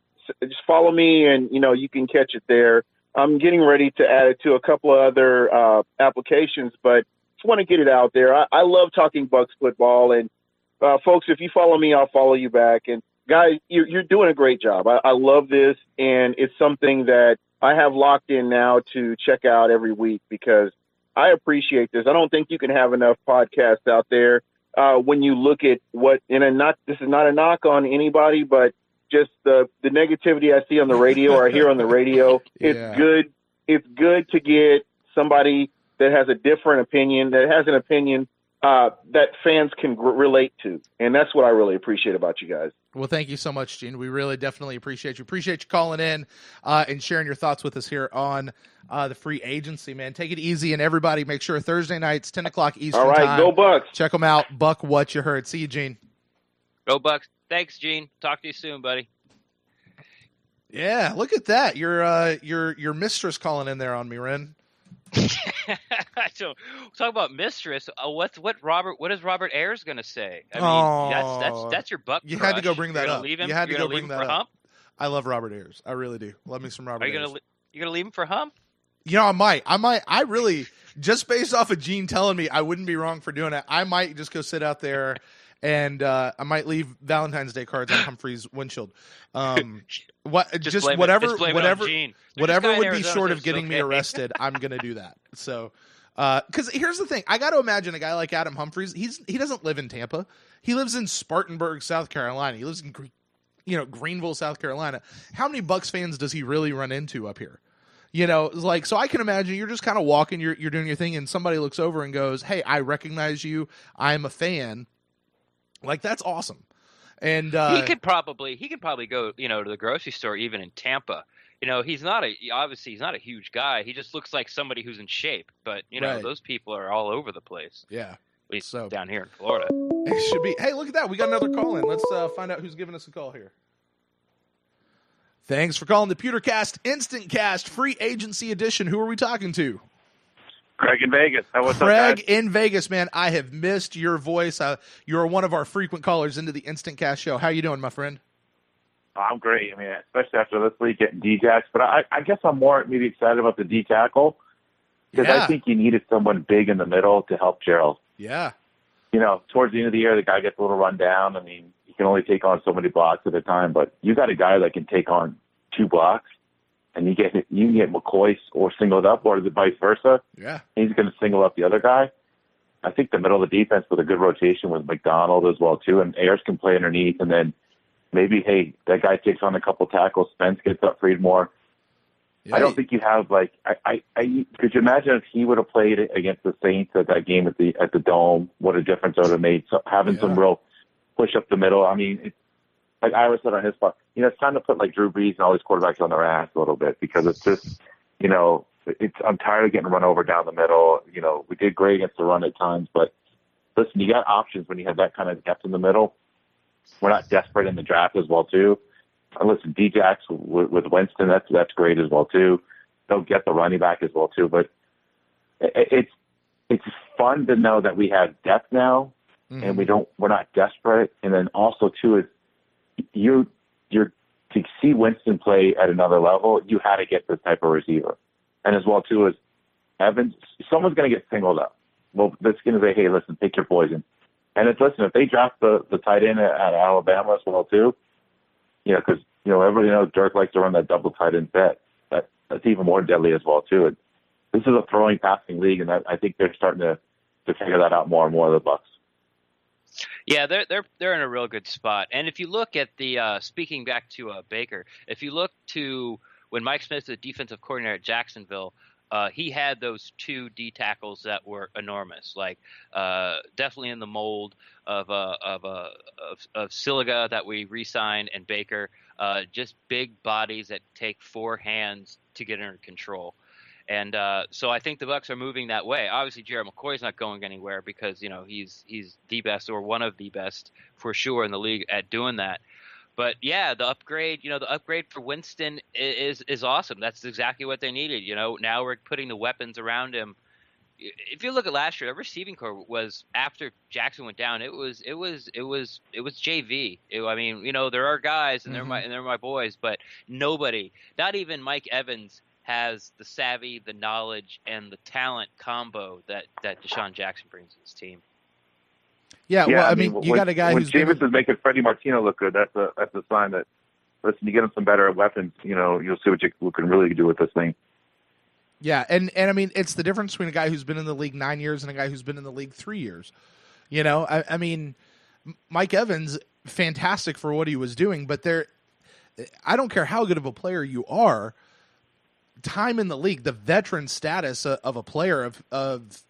follow me and, you can catch it there. I'm getting ready to add it to a couple of other applications, but just want to get it out there. I love talking Bucs football, and folks, if you follow me, I'll follow you back. And guys, you're doing a great job. I love this, and it's something that I have locked in now to check out every week because I appreciate this. I don't think you can have enough podcasts out there when you look at what. And this is not a knock on anybody, but just the negativity I see on the radio or I hear on the radio. It's good. It's good to get somebody that has a different opinion, that has an opinion that fans can relate to. And that's what I really appreciate about you guys. Well, thank you so much, Gene. We really definitely appreciate you. Appreciate you calling in and sharing your thoughts with us here on the free agency, man. Take it easy, and everybody make sure Thursday nights, 10 o'clock Eastern time. All right, time. go Bucs. Check them out. Buck What You Heard. See you, Gene. Go Bucs. Thanks, Gene. Talk to you soon, buddy. Yeah, look at that. Your mistress calling in there on me, Ren. So, talk about mistress. What is Robert Ayers going to say? I mean, that's your Buck. You had to go bring that up. Leave him? You had to go bring that up. Hump? I love Robert Ayers. I really do. Love me some Robert Ayers. You gonna leave him for Hump? I might. I really, just based off of Gene telling me, I wouldn't be wrong for doing it. I might just go sit out there. And I might leave Valentine's Day cards on Humphrey's windshield. Whatever would be short of getting me arrested, I'm gonna do that. So, because here's the thing, I got to imagine a guy like Adam Humphries. He doesn't live in Tampa. He lives in Spartanburg, South Carolina. He lives in Greenville, South Carolina. How many Bucs fans does he really run into up here? So I can imagine you're just kind of walking, you're doing your thing, and somebody looks over and goes, "Hey, I recognize you. I'm a fan." Like, that's awesome. And he could probably go, to the grocery store even in Tampa. He's not a huge guy. He just looks like somebody who's in shape. But those people are all over the place. Yeah, at least down here in Florida. It should be. Hey, look at that. We got another call in. Let's find out who's giving us a call here. Thanks for calling the PewterCast InstantCast Free Agency Edition. Who are we talking to? Craig in Vegas. Craig in Vegas, man. I have missed your voice. You're one of our frequent callers into the InstantCast show. How you doing, my friend? I'm great. I mean, especially after this week getting D-Jacks. But I guess I'm more maybe excited about the D-Tackle because I think you needed someone big in the middle to help Gerald. Yeah. Towards the end of the year, the guy gets a little run down. I mean, he can only take on so many blocks at a time. But you got a guy that can take on 2 blocks. And you can get McCoy or singled up, or the vice versa. Yeah, he's going to single up the other guy. I think the middle of the defense with a good rotation with McDonald as well too, and Ayers can play underneath, and then maybe that guy takes on a couple tackles. Spence gets up freed more. Yeah. I don't think you have could you imagine if he would have played against the Saints at that game at the Dome? What a difference it would have made. So having some real push up the middle. I mean, like Ira said on his spot, it's time to put like Drew Brees and all these quarterbacks on their ass a little bit because it's just, I'm tired of getting run over down the middle. We did great against the run at times, but listen, you got options when you have that kind of depth in the middle. We're not desperate in the draft as well too. And listen, D-Jacks with Winston, that's great as well too. they'll get the running back as well too. But it's fun to know that we have depth now, and we're not desperate. And then also too is you're to see Winston play at another level, you had to get this type of receiver. And as well too is Evans, someone's going to get singled up. Well, that's going to say, hey, listen, pick your poison. And if they draft the tight end at Alabama as well too, because everybody knows Dirk likes to run that double tight end set. That's even more deadly as well too. And this is a throwing, passing league, and I think they're starting to figure that out more and more. The Bucs. Yeah, they're in a real good spot. And if you look at the speaking back to Baker, if you look to when Mike Smith was the defensive coordinator at Jacksonville, he had those 2 D tackles that were enormous, like definitely in the mold of Siliga that we re-signed and Baker, just big bodies that take 4 hands to get under control. And so I think the Bucs are moving that way. Obviously, Jared McCoy's not going anywhere because he's the best or one of the best for sure in the league at doing that. But yeah, the upgrade for Winston is awesome. That's exactly what they needed. Now we're putting the weapons around him. If you look at last year, the receiving corps was after Jackson went down. It was JV. There are guys and they're my boys, but nobody, not even Mike Evans, has the savvy, the knowledge, and the talent combo that Deshaun Jackson brings to his team. Yeah, well, I mean, you got a guy who's Jameis is making Freddie Martino look good. That's a sign that, listen, you get him some better weapons, you'll see what you can really do with this thing. Yeah, and I mean, it's the difference between a guy who's been in the league 9 years and a guy who's been in the league 3 years. I mean, Mike Evans, fantastic for what he was doing, but I don't care how good of a player you are, time in the league, the veteran status of a player of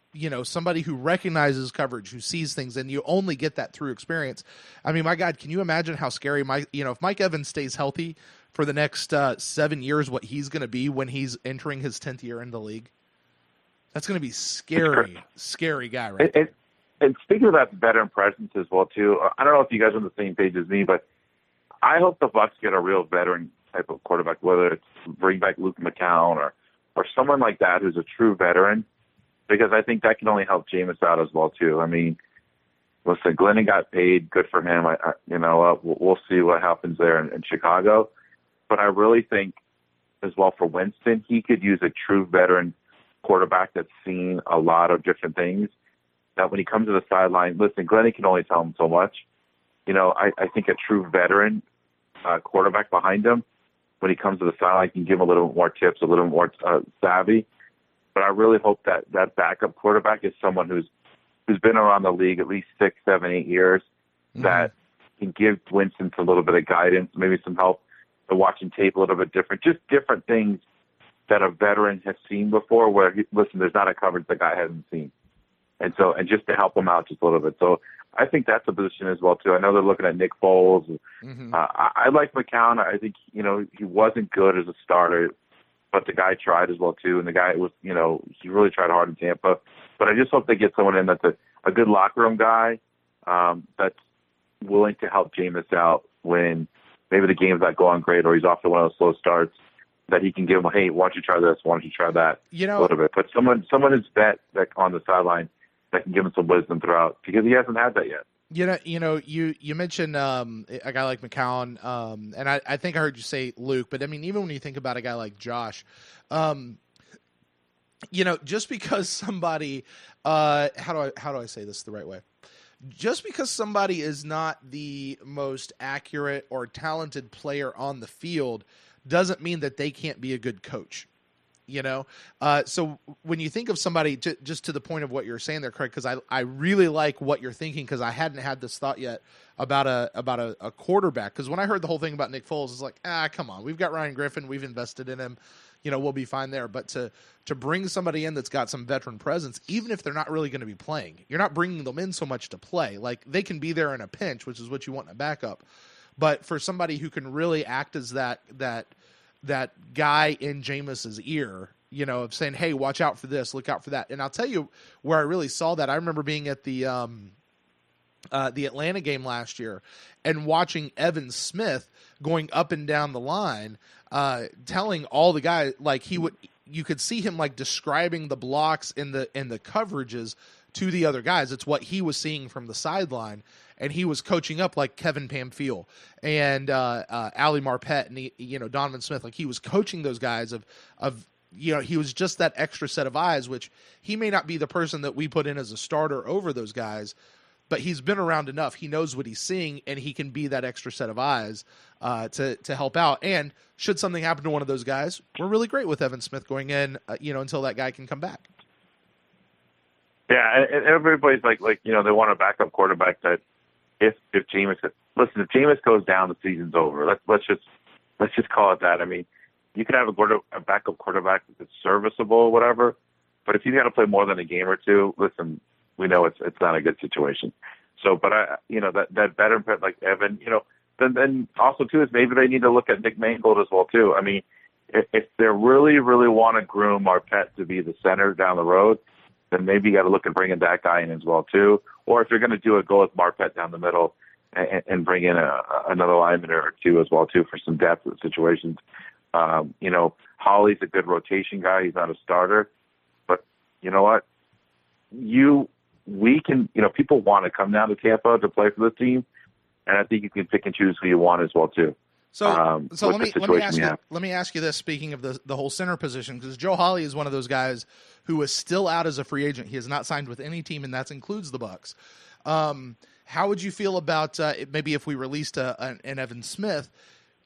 somebody who recognizes coverage, who sees things, and you only get that through experience. I mean, my God, can you imagine how scary if Mike Evans stays healthy for the next 7 years, what he's going to be when he's entering his 10th year in the league? That's going to be scary guy, right? And speaking of that veteran presence as well too, I don't know if you guys are on the same page as me, but I hope the Bucs get a real veteran type of quarterback, whether it's bring back Luke McCown or someone like that who's a true veteran, because I think that can only help Jameis out as well too. I mean, listen, Glennon got paid, good for him. We'll see what happens there in Chicago, but I really think as well for Winston, he could use a true veteran quarterback that's seen a lot of different things. That when he comes to the sideline, listen, Glennon can only tell him so much. I think a true veteran quarterback behind him, when he comes to the sideline, can give him a little more tips, a little more savvy. But I really hope that backup quarterback is someone who's been around the league at least 6, 7, 8 years, that can give Winston a little bit of guidance, maybe some help to watching tape a little bit different, just different things that a veteran has seen before where, listen, there's not a coverage the guy hasn't seen. And just to help him out just a little bit. So I think that's a position as well, too. I know they're looking at Nick Foles. I like McCown. I think, he wasn't good as a starter, but the guy tried as well, too. And the guy was, he really tried hard in Tampa. But I just hope they get someone in that's a good locker room guy that's willing to help Jameis out when maybe the game's not going great or he's off to one of those slow starts, that he can give him, hey, why don't you try this? Why don't you try that? A little bit. But someone who's vet that on the sideline that can give him some wisdom throughout, because he hasn't had that yet. You mentioned a guy like McCown, and I think I heard you say Luke, but I mean, even when you think about a guy like Josh, just because somebody, how do I say this the right way? Just because somebody is not the most accurate or talented player on the field doesn't mean that they can't be a good coach. So when you think of somebody, just to the point of what you're saying there, Craig, because I really like what you're thinking, because I hadn't had this thought yet about a quarterback. Because when I heard the whole thing about Nick Foles, it's like, come on, we've got Ryan Griffin, we've invested in him, we'll be fine there. But to bring somebody in that's got some veteran presence, even if they're not really going to be playing, you're not bringing them in so much to play. Like, they can be there in a pinch, which is what you want in a backup. But for somebody who can really act as that guy in Jameis's ear, of saying, hey, watch out for this, look out for that. And I'll tell you where I really saw that. I remember being at the Atlanta game last year and watching Evan Smith going up and down the line, telling all the guys, like, you could see him like describing the blocks and the coverages to the other guys. It's what he was seeing from the sideline, and he was coaching up like Kevin Pamphile and Ali Marpet and Donovan Smith. Like, he was coaching those guys of he was just that extra set of eyes, which he may not be the person that we put in as a starter over those guys, but he's been around enough. He knows what he's seeing, and he can be that extra set of eyes to help out. And should something happen to one of those guys, we're really great with Evan Smith going in, until that guy can come back. Yeah, and everybody's like they want a backup quarterback that if Jameis goes down, the season's over. Let's just call it that. I mean, you could have a backup quarterback that's serviceable or whatever, but if you got to play more than a game or two, listen, we know it's not a good situation. So, but that veteran like Evan, then also too is maybe they need to look at Nick Mangold as well too. I mean, if they really, really want to groom Marpet to be the center down the road, then maybe you got to look at bringing that guy in as well too. Or if you're going to do it, go with Marpet down the middle and bring in another lineman or two as well too for some depth of situations. Holly's a good rotation guy. He's not a starter, but you know what? We can, people want to come down to Tampa to play for the team, and I think you can pick and choose who you want as well too. So let me ask you this. Speaking of the whole center position, because Joe Holly is one of those guys who is still out as a free agent. He has not signed with any team, and that includes the Bucs. How would you feel about maybe if we released an Evan Smith?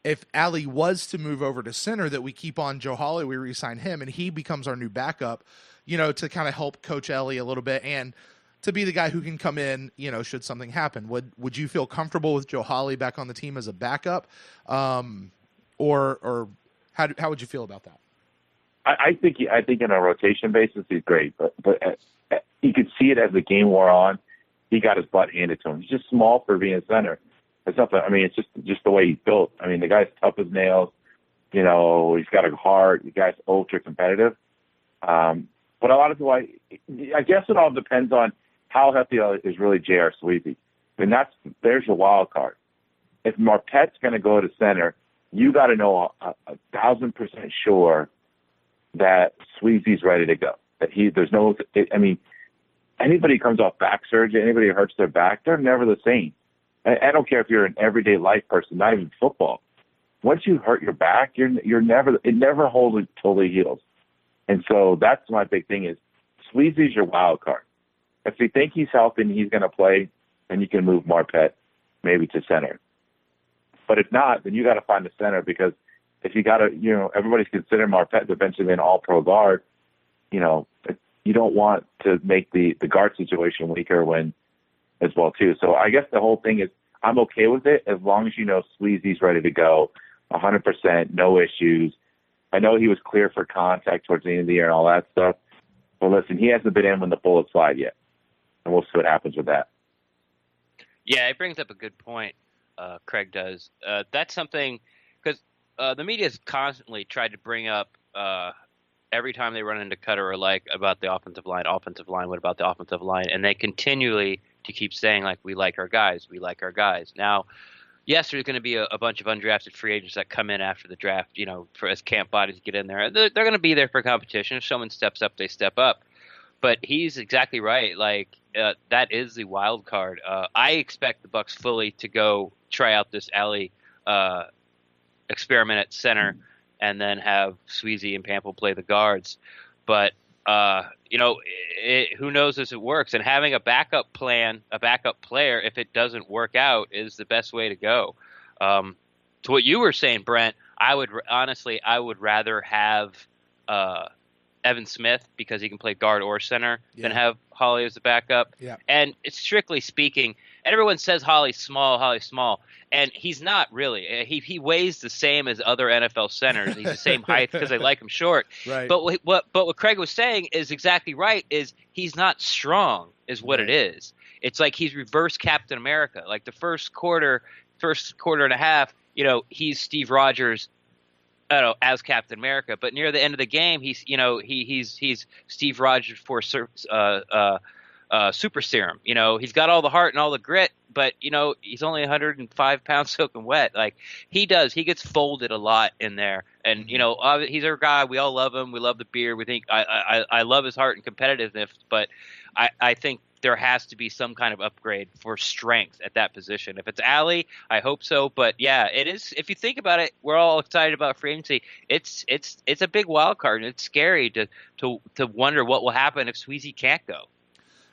If Ali was to move over to center, that we keep on Joe Holly, we re-sign him, and he becomes our new backup, to kind of help Coach Ellie a little bit and to be the guy who can come in, should something happen. Would you feel comfortable with Joe Holly back on the team as a backup? Or how would you feel about that? I think in a rotation basis, he's great, but you could see it as the game wore on. He got his butt handed to him. He's just small for being a center. It's nothing. I mean, it's just the way he's built. I mean, the guy's tough as nails. He's got a heart. The guy's ultra competitive. But a lot of people, I guess it all depends on how healthy is really J.R. Sweezy. I mean, there's your wild card. If Marpet's going to go to center, you got to know 1,000% sure that Sweezy's ready to go. That anybody comes off back surgery, anybody who hurts their back, they're never the same. I don't care if you're an everyday life person, not even football. Once you hurt your back, it never wholly totally heals. And so that's my big thing is Sweezy's your wild card. If you think he's healthy and he's going to play, then you can move Marpet maybe to center. But if not, then you got to find a center, because if you got to, everybody's considering Marpet eventually an all-pro guard, you don't want to make the guard situation weaker as well too. So I guess the whole thing is I'm okay with it as long as Sweezy's ready to go 100%, no issues. I know he was clear for contact towards the end of the year and all that stuff. But listen, he hasn't been in when the bullets fly yet. And we'll see what happens with that. Yeah, it brings up a good point, Craig does. That's something, because the media has constantly tried to bring up every time they run into Cutter or about the offensive line, what about the offensive line? And they continually to keep saying, we like our guys. Now, yes, there's going to be a bunch of undrafted free agents that come in after the draft, as camp bodies get in there. They're going to be there for competition. If someone steps up, they step up. But he's exactly right. That is the wild card. I expect the Bucs fully to go try out this alley experiment at center and then have Sweezy and Pample play the guards. But, who knows if it works. And having a backup plan, a backup player, if it doesn't work out, is the best way to go. To what you were saying, Brent, I would rather have Evan Smith, because he can play guard or center, than have Holly as the backup. Yeah. And it's strictly speaking, everyone says Holly's small, and he's not really. He weighs the same as other NFL centers. He's the same height because they like him short. Right. But what Craig was saying is exactly right. Is he's not strong, is what it is. It's like he's reverse Captain America. Like the first quarter and a half, he's Steve Rogers, as Captain America, but near the end of the game, he's Steve Rogers for super serum. He's got all the heart and all the grit, but he's only 105 pounds soaking wet. Like he gets folded a lot in there. And he's our guy. We all love him. We love the beer. We think I love his heart and competitiveness, but I think there has to be some kind of upgrade for strength at that position. If it's Allie, I hope so. But yeah, it is. If you think about it, we're all excited about free agency. It's a big wild card, and it's scary to wonder what will happen if Sweezy can't go.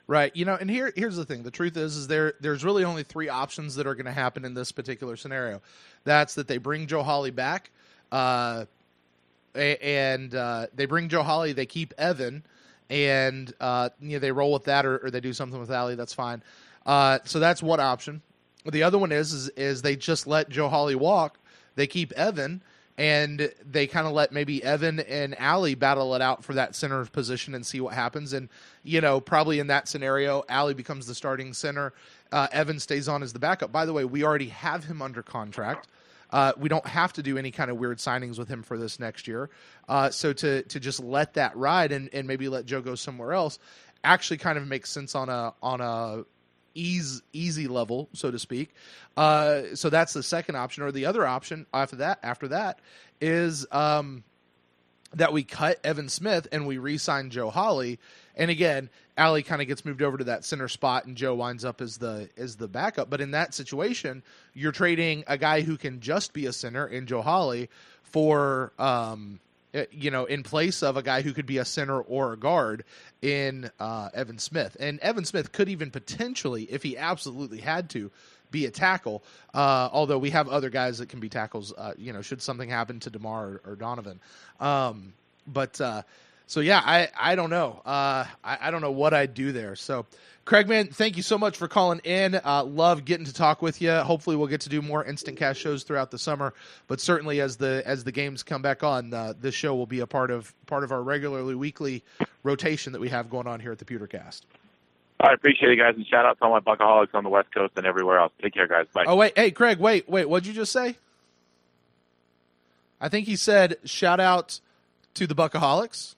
Right. And here's the thing. The truth is there's really only three options that are going to happen in this particular scenario. That's that they bring Joe Hawley back, and they bring Joe Hawley, they keep Evan, and they roll with that, or they do something with Allie. That's fine. So that's one option. The other one is they just let Joe Hawley walk. They keep Evan, and they kind of let maybe Evan and Allie battle it out for that center position and see what happens. And probably in that scenario, Allie becomes the starting center. Evan stays on as the backup. By the way, we already have him under contract. We don't have to do any kind of weird signings with him for this next year. So to just let that ride and maybe let Joe go somewhere else actually kind of makes sense on a easy level, so to speak. So that's the second option. Or the other option after that is that we cut Evan Smith and we re-sign Joe Hawley. And again, Allie kind of gets moved over to that center spot and Joe winds up as the backup. But in that situation, you're trading a guy who can just be a center in Joe Hawley for, in place of a guy who could be a center or a guard in Evan Smith. And Evan Smith could even potentially, if he absolutely had to, be a tackle. Although we have other guys that can be tackles, should something happen to DeMar or Donovan. So yeah, I don't know. I don't know what I'd do there. So Craig, man, thank you so much for calling in. Love getting to talk with you. Hopefully we'll get to do more InstantCast shows throughout the summer, but certainly as the games come back on, this show will be a part of our regularly weekly rotation that we have going on here at the Pewtercast. I appreciate it, guys, and shout out to all my Buckaholics on the West Coast and everywhere else. Take care, guys. Bye. Oh, wait. Hey, Craig, wait. What'd you just say? I think he said shout out to the Buckaholics.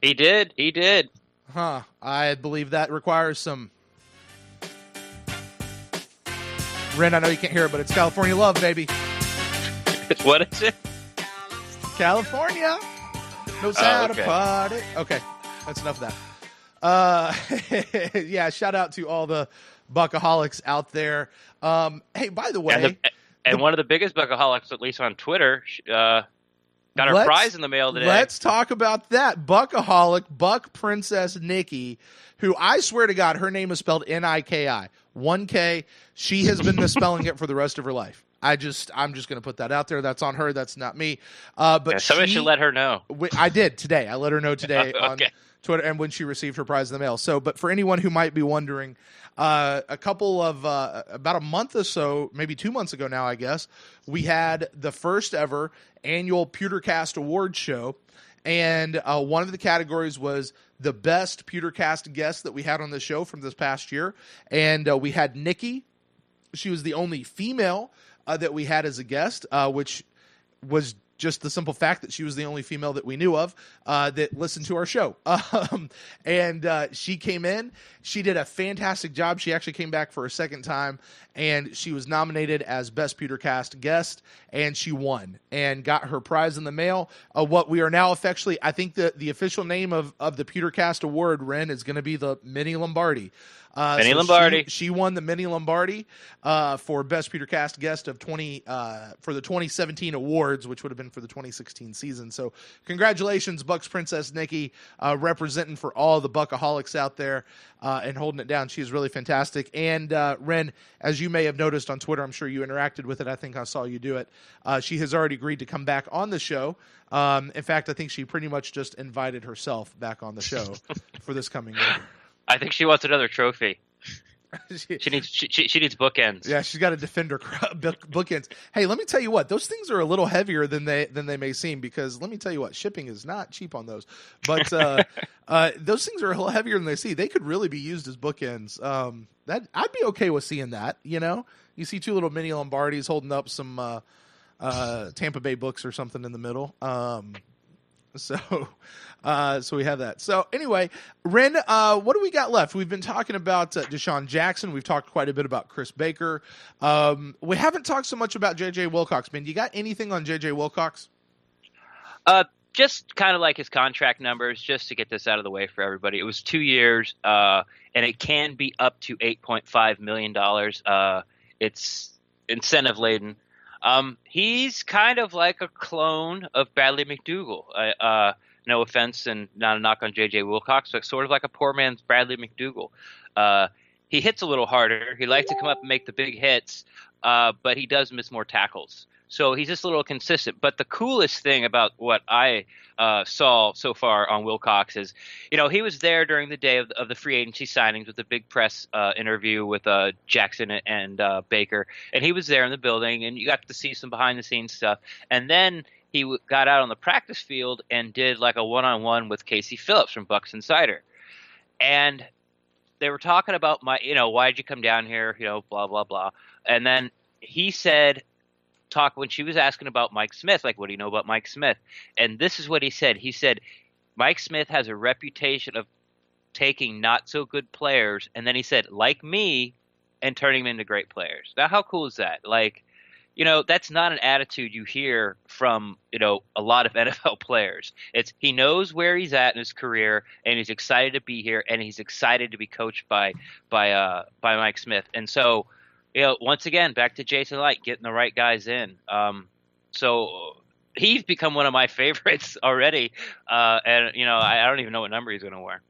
He did. Huh. I believe that requires some... Ren, I know you can't hear it, but it's California love, baby. What is it? California knows how to party. Okay, that's enough of that. Yeah, shout out to all the Buckaholics out there. Hey, by the way, and one of the biggest Buckaholics, at least on Twitter, got her prize in the mail today. Let's talk about that. Buckaholic, Buck Princess Nikki, who I swear to God, her name is spelled Niki, 1K. She has been misspelling it for the rest of her life. I'm just going to put that out there. That's on her. That's not me. But somebody should let her know. I did today. I let her know today on Twitter and when she received her prize in the mail. So, but for anyone who might be wondering, a couple of about a month or so, maybe 2 months ago now, I guess, we had the first ever annual Pewtercast Awards show, and one of the categories was the best Pewtercast guest that we had on the show from this past year, and we had Nikki. She was the only female that we had as a guest, which was just the simple fact that she was the only female that we knew of that listened to our show. And she came in. She did a fantastic job. She actually came back for a second time, and she was nominated as Best Pewtercast Guest, and she won and got her prize in the mail. What we are now affectionately, I think the official name of the Pewtercast Award, Ren, is going to be the Mini Lombardi. Lombardi. She won the Mini Lombardi for Best Pewtercast Guest of for the 2017 awards, which would have been for the 2016 season. So congratulations, Bucs Princess Nikki, representing for all the Buckaholics out there and holding it down. She is really fantastic. And Ren, as you may have noticed on Twitter, I'm sure you interacted with it. I think I saw you do it. She has already agreed to come back on the show. In fact, I think she pretty much just invited herself back on the show for this coming year. I think she wants another trophy. She needs bookends. Yeah, she's got to defend her bookends. Hey, let me tell you what; those things are a little heavier than they may seem. Because let me tell you what, shipping is not cheap on those. But those things are a little heavier than they see. They could really be used as bookends. That I'd be okay with seeing that. You see two little mini Lombardis holding up some Tampa Bay books or something in the middle. So we have that. So anyway, Ren, what do we got left? We've been talking about Deshaun Jackson. We've talked quite a bit about Chris Baker. We haven't talked so much about J.J. Wilcox. Man, you got anything on J.J. Wilcox? Just kind of like his contract numbers, just to get this out of the way for everybody. It was 2 years, and it can be up to $8.5 million. It's incentive laden. He's kind of like a clone of Bradley McDougald. No offense and not a knock on J.J. Wilcox, but sort of like a poor man's Bradley McDougald. He hits a little harder. He likes to come up and make the big hits, but he does miss more tackles. So he's just a little consistent. But the coolest thing about what I saw so far on Wilcox is, he was there during the day of the free agency signings with the big press interview with Jackson and Baker. And he was there in the building, and you got to see some behind-the-scenes stuff. And then he got out on the practice field and did like a one-on-one with Casey Phillips from Bucs Insider. And they were talking about why'd you come down here, blah, blah, blah. And then he said – when she was asking about Mike Smith, like, what do you know about Mike Smith? And this is what he said. He said, Mike Smith has a reputation of taking not so good players. And then he said, like me, and turning them into great players. Now, how cool is that? Like, that's not an attitude you hear from, a lot of NFL players. It's he knows where he's at in his career, and he's excited to be here, and he's excited to be coached by Mike Smith. And so, once again, back to Jason Light, getting the right guys in. So he's become one of my favorites already. And I don't even know what number he's going to wear.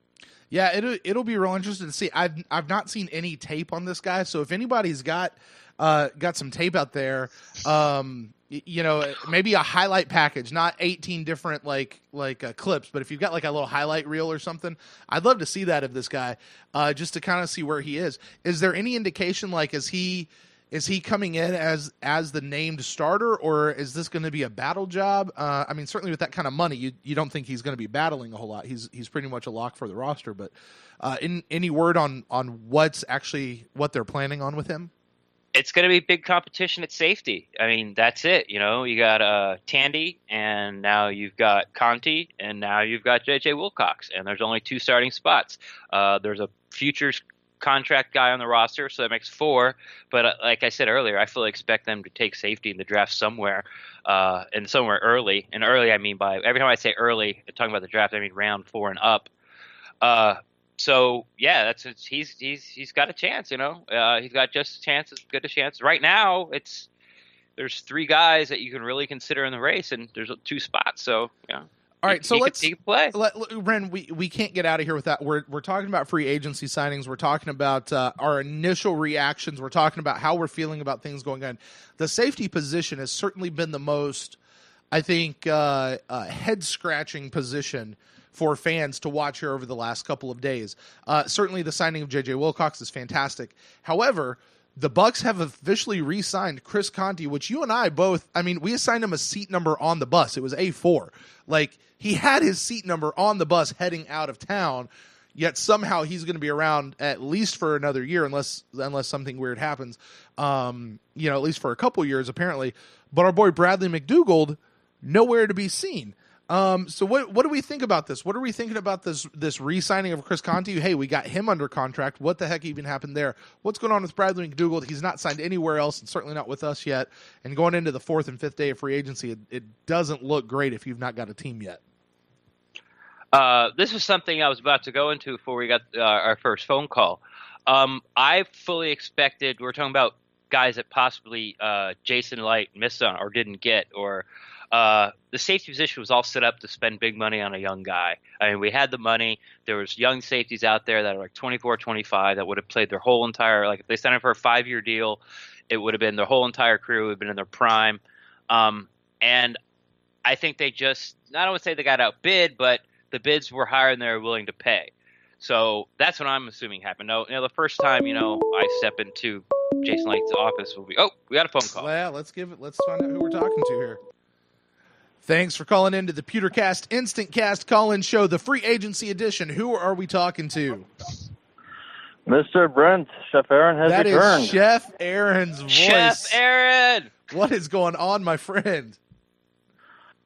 Yeah, it'll be real interesting to see. I've not seen any tape on this guy, so if anybody's got some tape out there, maybe a highlight package, not 18 different like clips, but if you've got like a little highlight reel or something, I'd love to see that of this guy, just to kind of see where he is. Is there any indication, like, is he coming in as the named starter, or is this going to be a battle job? I mean, certainly with that kind of money, you don't think he's going to be battling a whole lot. He's pretty much a lock for the roster, but any word on what they're planning on with him? It's going to be big competition at safety. I mean, that's it. You got Tandy, and now you've got Conti, and now you've got J.J. Wilcox, and there's only 2 starting spots. There's a futures contract guy on the roster, so that makes 4. But like I said earlier, I fully expect them to take safety in the draft somewhere, and somewhere early. And early, I mean by every time I say early, talking about the draft, I mean round 4 and up. So yeah, he's got a chance. He's got just a chance, as good a chance. Right now, there's 3 guys that you can really consider in the race, and there's 2 spots. So yeah. All right, so let's play. Ren, we can't get out of here without. We're talking about free agency signings. We're talking about our initial reactions. We're talking about how we're feeling about things going on. The safety position has certainly been the most, I think, head scratching position for fans to watch here over the last couple of days. Certainly the signing of J.J. Wilcox is fantastic. However, the Bucs have officially re-signed Chris Conti, which you and I both, I mean, we assigned him a seat number on the bus. It was A4. Like, he had his seat number on the bus heading out of town, yet somehow he's going to be around at least for another year, unless something weird happens, at least for a couple years, apparently. But our boy Bradley McDougald, nowhere to be seen. So what do we think about this? What are we thinking about this re-signing of Chris Conti? Hey, we got him under contract. What the heck even happened there? What's going on with Bradley McDougald? He's not signed anywhere else, and certainly not with us yet. And going into the 4th and 5th day of free agency, it doesn't look great if you've not got a team yet. This was something I was about to go into before we got our first phone call. I fully expected, we're talking about guys that possibly Jason Light missed on or didn't get, or the safety position was all set up to spend big money on a young guy. I mean, we had the money. There was young safeties out there that are like 24, 25 that would have played their whole entire, like if they signed up for a 5-year deal, it would have been their whole entire career would have been in their prime. And I think they just, I don't want to say they got outbid, but the bids were higher than they were willing to pay. So that's what I'm assuming happened. No, the first time, I step into Jason Light's office will be, we got a phone call. Well, let's find out who we're talking to here. Thanks for calling into the PewterCast InstantCast call-in show, the free agency edition. Who are we talking to? Mr. Brent, Chef Aaron has returned. That is Chef Aaron's voice. Chef Aaron! What is going on, my friend?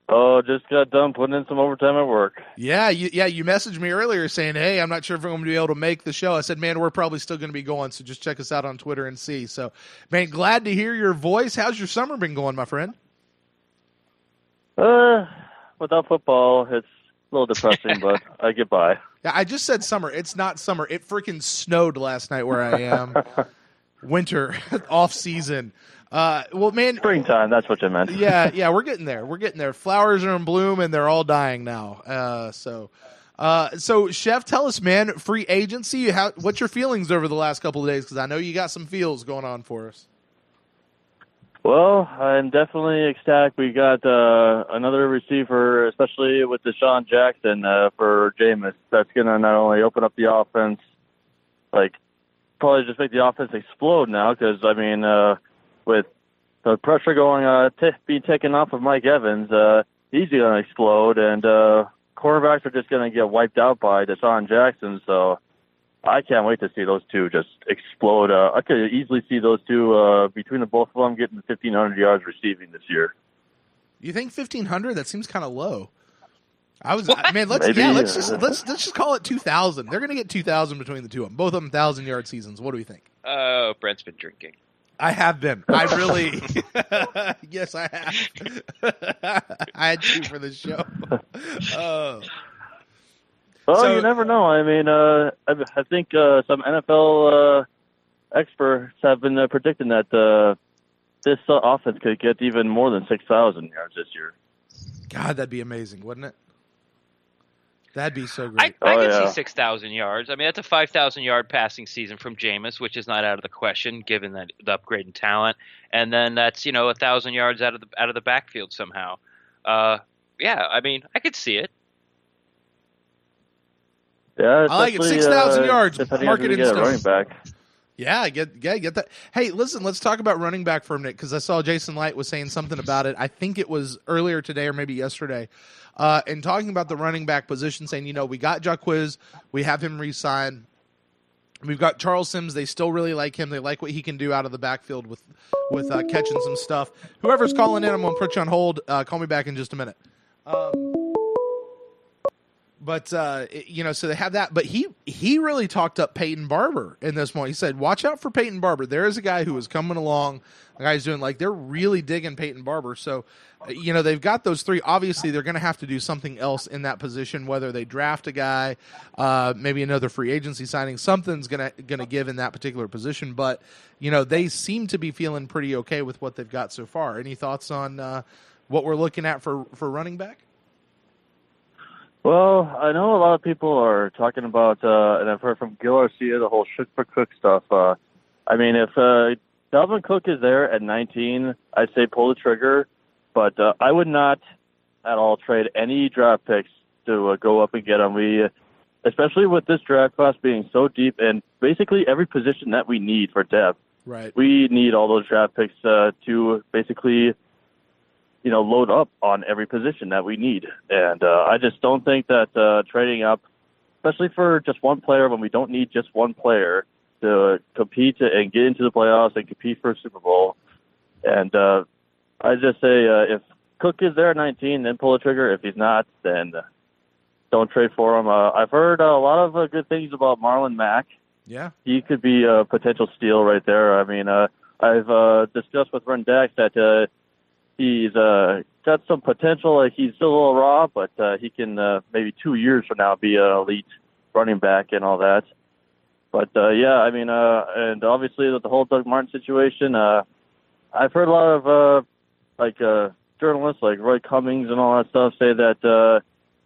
Oh, just got done putting in some overtime at work. Yeah, you messaged me earlier saying, hey, I'm not sure if I'm going to be able to make the show. I said, man, we're probably still going to be going, so just check us out on Twitter and see. So, man, glad to hear your voice. How's your summer been going, my friend? Without football, it's a little depressing, but I get by. Yeah, I just said summer. It's not summer. It freaking snowed last night where I am. Winter, off season. Well, man, springtime. That's what you meant. Yeah, we're getting there. We're getting there. Flowers are in bloom, and they're all dying now. So, Chef, tell us, man, free agency. What's your feelings over the last couple of days? Because I know you got some feels going on for us. Well, I'm definitely ecstatic. We got another receiver, especially with Deshaun Jackson for Jameis. That's going to not only open up the offense, probably just make the offense explode now. Because with the pressure going being taken off of Mike Evans, he's going to explode, and quarterbacks are just going to get wiped out by Deshaun Jackson. So I can't wait to see those two just explode. I could easily see those two between the both of them getting 1,500 yards receiving this year. You think 1,500? That seems kind of low. Let's just call it 2,000. They're going to get 2,000 between the two of them. Both of them 1,000-yard seasons. What do we think? Oh, Brent's been drinking. I have been. I really, yes, I have. I had to for the show. You never know. I think some NFL experts have been predicting that this offense could get even more than 6,000 yards this year. God, that'd be amazing, wouldn't it? That'd be so great. I can see 6,000 yards. That's a 5,000-yard passing season from Jameis, which is not out of the question given that the upgrade in talent. And then that's 1,000 yards out of the backfield somehow. I could see it. Yeah, I like it. 6,000 yards. Mark it in running back. Yeah, get that. Hey, listen, let's talk about running back for a minute because I saw Jason Light was saying something about it. I think it was earlier today or maybe yesterday. And talking about the running back position, saying, we got Jaquiz, we have him re-sign. We've got Charles Sims. They still really like him. They like what he can do out of the backfield with catching some stuff. Whoever's calling in, I'm going to put you on hold. Call me back in just a minute. So they have that. But he really talked up Peyton Barber in this one. He said, watch out for Peyton Barber. There is a guy who is coming along. A guy who's doing, they're really digging Peyton Barber. So, they've got those three. Obviously, they're going to have to do something else in that position, whether they draft a guy, maybe another free agency signing. Something's going to give in that particular position. But, they seem to be feeling pretty okay with what they've got so far. Any thoughts on what we're looking at for running back? Well, I know a lot of people are talking about, and I've heard from Gil Garcia, the whole shoot for Cook stuff. If Dalvin Cook is there at 19, I'd say pull the trigger, but I would not at all trade any draft picks to go up and get him. Especially with this draft class being so deep and basically every position that we need for depth. Right. We need all those draft picks to basically load up on every position that we need. And I just don't think that trading up, especially for just one player when we don't need just one player to compete and get into the playoffs and compete for a Super Bowl. And I just say if Cook is there at 19, then pull the trigger. If he's not, then don't trade for him. I've heard a lot of good things about Marlon Mack. Yeah. He could be a potential steal right there. I've discussed with Ren that he's got some potential. He's still a little raw, but he can maybe 2 years from now be an elite running back and all that. But and obviously with the whole Doug Martin situation, I've heard a lot of journalists like Roy Cummings and all that stuff say that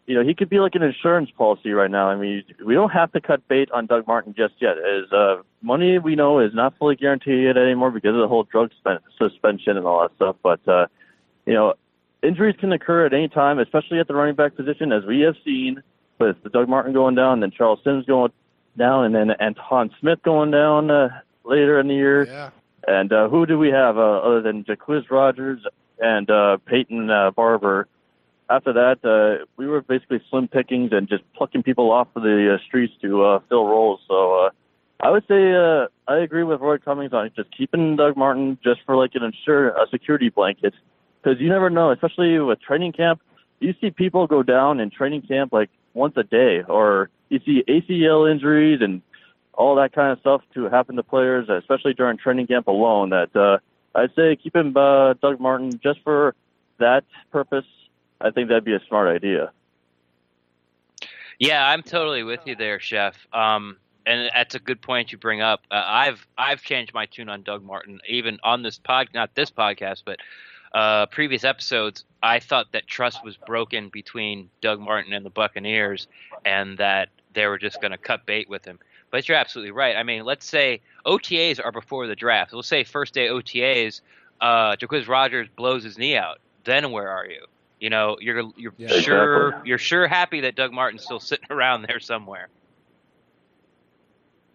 he could be like an insurance policy right now. We don't have to cut bait on Doug Martin just yet. His money we know is not fully guaranteed anymore because of the whole drug suspension and all that stuff. But injuries can occur at any time, especially at the running back position, as we have seen with Doug Martin going down, then Charles Sims going down, and then Anton Smith going down later in the year. Yeah. And who do we have other than Jaquiz Rogers and Peyton Barber? After that, we were basically slim pickings and just plucking people off of the streets to fill roles. So I would say I agree with Roy Cummings on just keeping Doug Martin just for a security blanket. Because you never know, especially with training camp, you see people go down in training camp like once a day, or you see ACL injuries and all that kind of stuff to happen to players, especially during training camp alone, that I'd say keep him Doug Martin just for that purpose. I think that'd be a smart idea. Yeah, I'm totally with you there, Chef. And that's a good point you bring up. I've changed my tune on Doug Martin, even on this not this podcast, but previous episodes. I thought that trust was broken between Doug Martin and the Buccaneers, and that they were just going to cut bait with him. But you're absolutely right. I mean, let's say OTAs are before the draft. Let's say first day OTAs, Jacquizz Rodgers blows his knee out. Then where are you? You know, you're sure happy that Doug Martin's still sitting around there somewhere.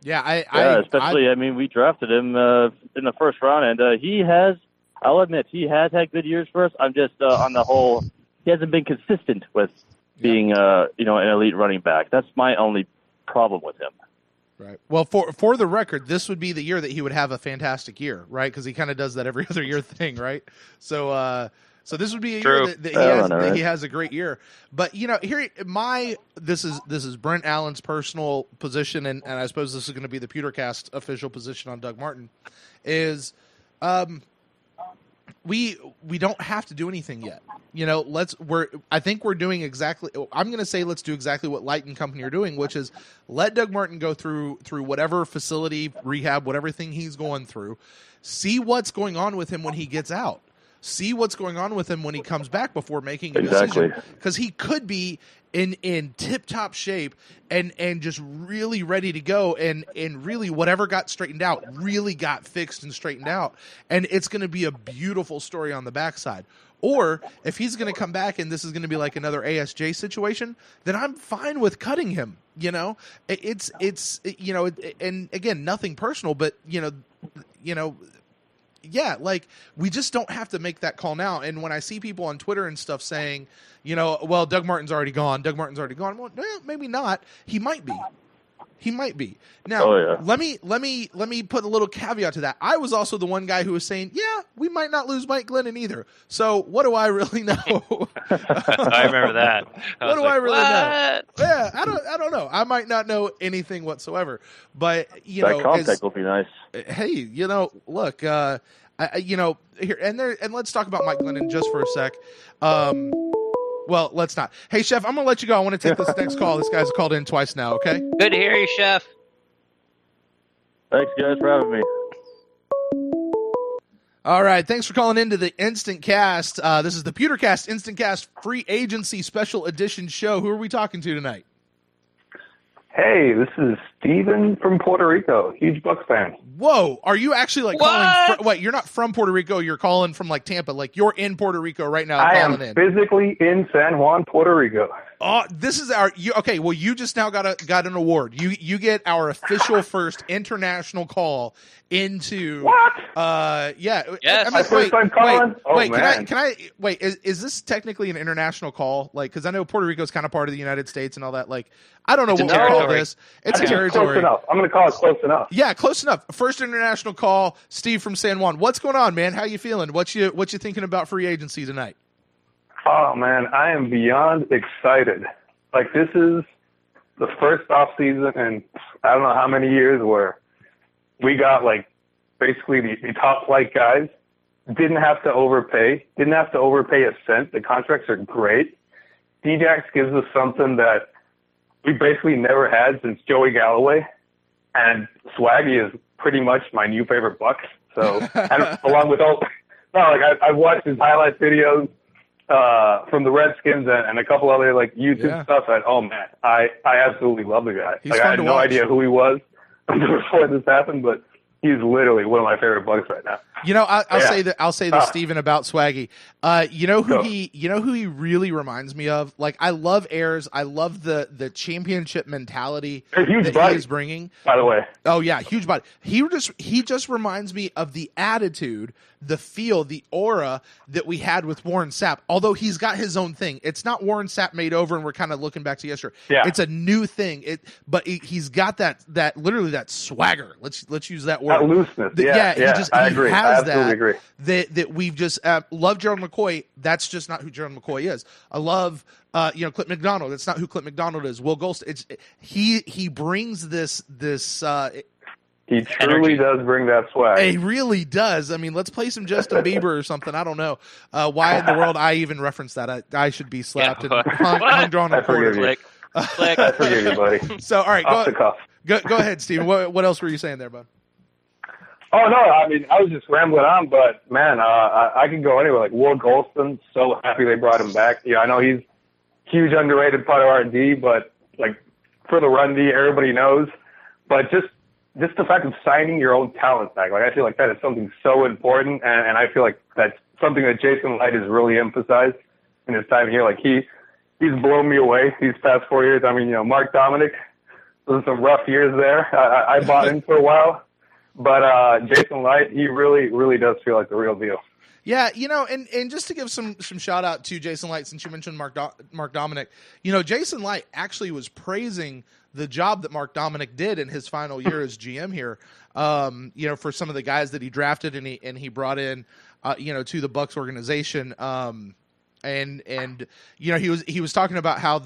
Yeah, I mean, we drafted him in the first round, and he has. I'll admit he has had good years for us. I'm just on the whole, he hasn't been consistent with being an elite running back. That's my only problem with him. Right. Well, for the record, this would be the year that he would have a fantastic year, right? Because he kind of does that every other year thing, right? So this would be a year that he has a great year. But this is Brent Allen's personal position, and I suppose this is going to be the Pewtercast official position on Doug Martin. Is we don't have to do anything yet. I think we're doing exactly. I'm going to say let's do exactly what Light and Company are doing, which is let Doug Martin go through whatever facility, rehab, whatever thing he's going through. See what's going on with him when he gets out. See what's going on with him when he comes back before making a decision. Because he could be in tip-top shape and just really ready to go, and really whatever got straightened out really got fixed and straightened out. And it's going to be a beautiful story on the backside. Or if he's going to come back and this is going to be like another ASJ situation, then I'm fine with cutting him. It's and again, nothing personal, but yeah, like we just don't have to make that call now. And when I see people on Twitter and stuff saying, well, Doug Martin's already gone. Well, maybe not. He might be. Now, let me put a little caveat to that. I was also the one guy who was saying, yeah, we might not lose Mike Glennon either. So what do I really know? I remember that. What do I really know? Yeah, I don't know. I might not know anything whatsoever. But that contact will be nice. Hey, look, here and let's talk about Mike Glennon just for a sec. Well, let's not. Hey, Chef, I'm going to let you go. I want to take this next call. This guy's called in twice now, okay? Good to hear you, Chef. Thanks, guys, for having me. All right. Thanks for calling into the InstantCast. This is the Pewtercast InstantCast Free Agency Special Edition show. Who are we talking to tonight? Hey, this is Steven from Puerto Rico. Huge Bucs fan. Whoa. Are you actually calling? Wait, you're not from Puerto Rico. You're calling from Tampa. You're in Puerto Rico right now. I am physically in San Juan, Puerto Rico. This is okay. Well, you just now got an award. You get our official first international call into what? Yeah. Yes. My first time calling. Can I wait? Is this technically an international call? Because I know Puerto Rico is kind of part of the United States and all that. I don't know what we call this. It's a territory. Close enough. I'm going to call it close enough. Yeah, close enough. First international call. Steve from San Juan. What's going on, man? How you feeling? What you thinking about free agency tonight? Oh man, I am beyond excited. This is the first off season in I don't know how many years where we got basically the top flight guys. Didn't have to overpay. Didn't have to overpay a cent. The contracts are great. D-Jax gives us something that we basically never had since Joey Galloway, Swaggy is pretty much my new favorite Bucs. So, and along with I've watched his highlight videos from the Redskins and a couple other YouTube stuff. I absolutely love the guy. I had no idea who he was before this happened, but he's literally one of my favorite Bucs right now. I'll say this, Steven, about Swaggy. Who he really reminds me of? I love Ayers. I love the championship mentality that he is bringing. By the way. Oh yeah, huge body. He just reminds me of the attitude the feel, the aura that we had with Warren Sapp. Although he's got his own thing, it's not Warren Sapp made over, and we're kind of looking back to yesterday. Yeah. It's a new thing. But he's got that literally that swagger. Let's use that word. That looseness. I agree. I absolutely agree. That we've just love Gerald McCoy. That's just not who Gerald McCoy is. I love Clint McDonald. That's not who Clint McDonald is. Will Golston. He brings this. He truly does bring that swag. He really does. I mean, let's play some Justin Bieber or something. I don't know why in the world I even referenced that. I should be slapped and hung drawn on quarter. Click. I forgive you, buddy. So, all right, Off the cuff. Go ahead, Steven. What else were you saying there, bud? Oh, no, I mean, I was just rambling on, but, man, I can go anywhere. Like, Will Golston, so happy they brought him back. Yeah, I know he's huge underrated part of R&D, but, like, for the run D, everybody knows. But just the fact of signing your own talent back, like, I feel like that is something so important, and I feel like that's something that Jason Light has really emphasized in his time here. Like, he's blown me away these past 4 years. I mean, Mark Dominic, those are some rough years there. I bought in for a while. But Jason Light, he really, really does feel like the real deal. Yeah, and just to give some shout out to Jason Light, since you mentioned Mark Dominic, Jason Light actually was praising the job that Mark Dominic did in his final year as GM here. For some of the guys that he drafted and he brought in, to the Bucs organization. And he was talking about how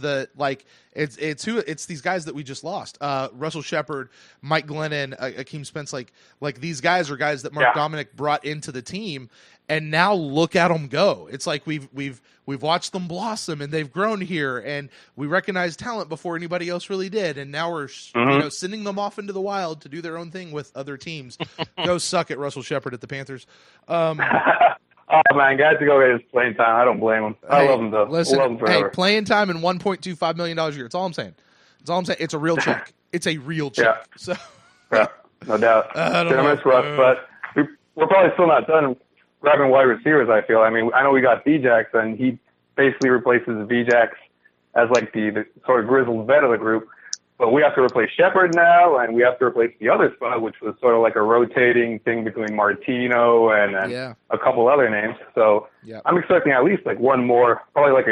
it's these guys that we just lost. Russell Shepard, Mike Glennon, Akeem Spence, like these guys are guys that Mark Dominic brought into the team, and now look at them go. It's like we've watched them blossom, and they've grown here, and we recognized talent before anybody else really did, and now we're sending them off into the wild to do their own thing with other teams. Go suck it, Russell Shepard at the Panthers. Oh, man, guys to go get his playing time. I don't blame him. I love him, though. Listen, love him forever. Playing time and $1.25 million a year. That's all I'm saying. It's a real check. It's a real check. Yeah. So, yeah, no doubt. It's rough, but we're probably still not done grabbing wide receivers, I feel. I mean, I know we got B-Jax, and he basically replaces B-Jax as like the sort of grizzled vet of the group. But we have to replace Shepard now, and we have to replace the other spot, which was sort of like a rotating thing between Martino and a couple other names. So I'm expecting at least like one more, probably like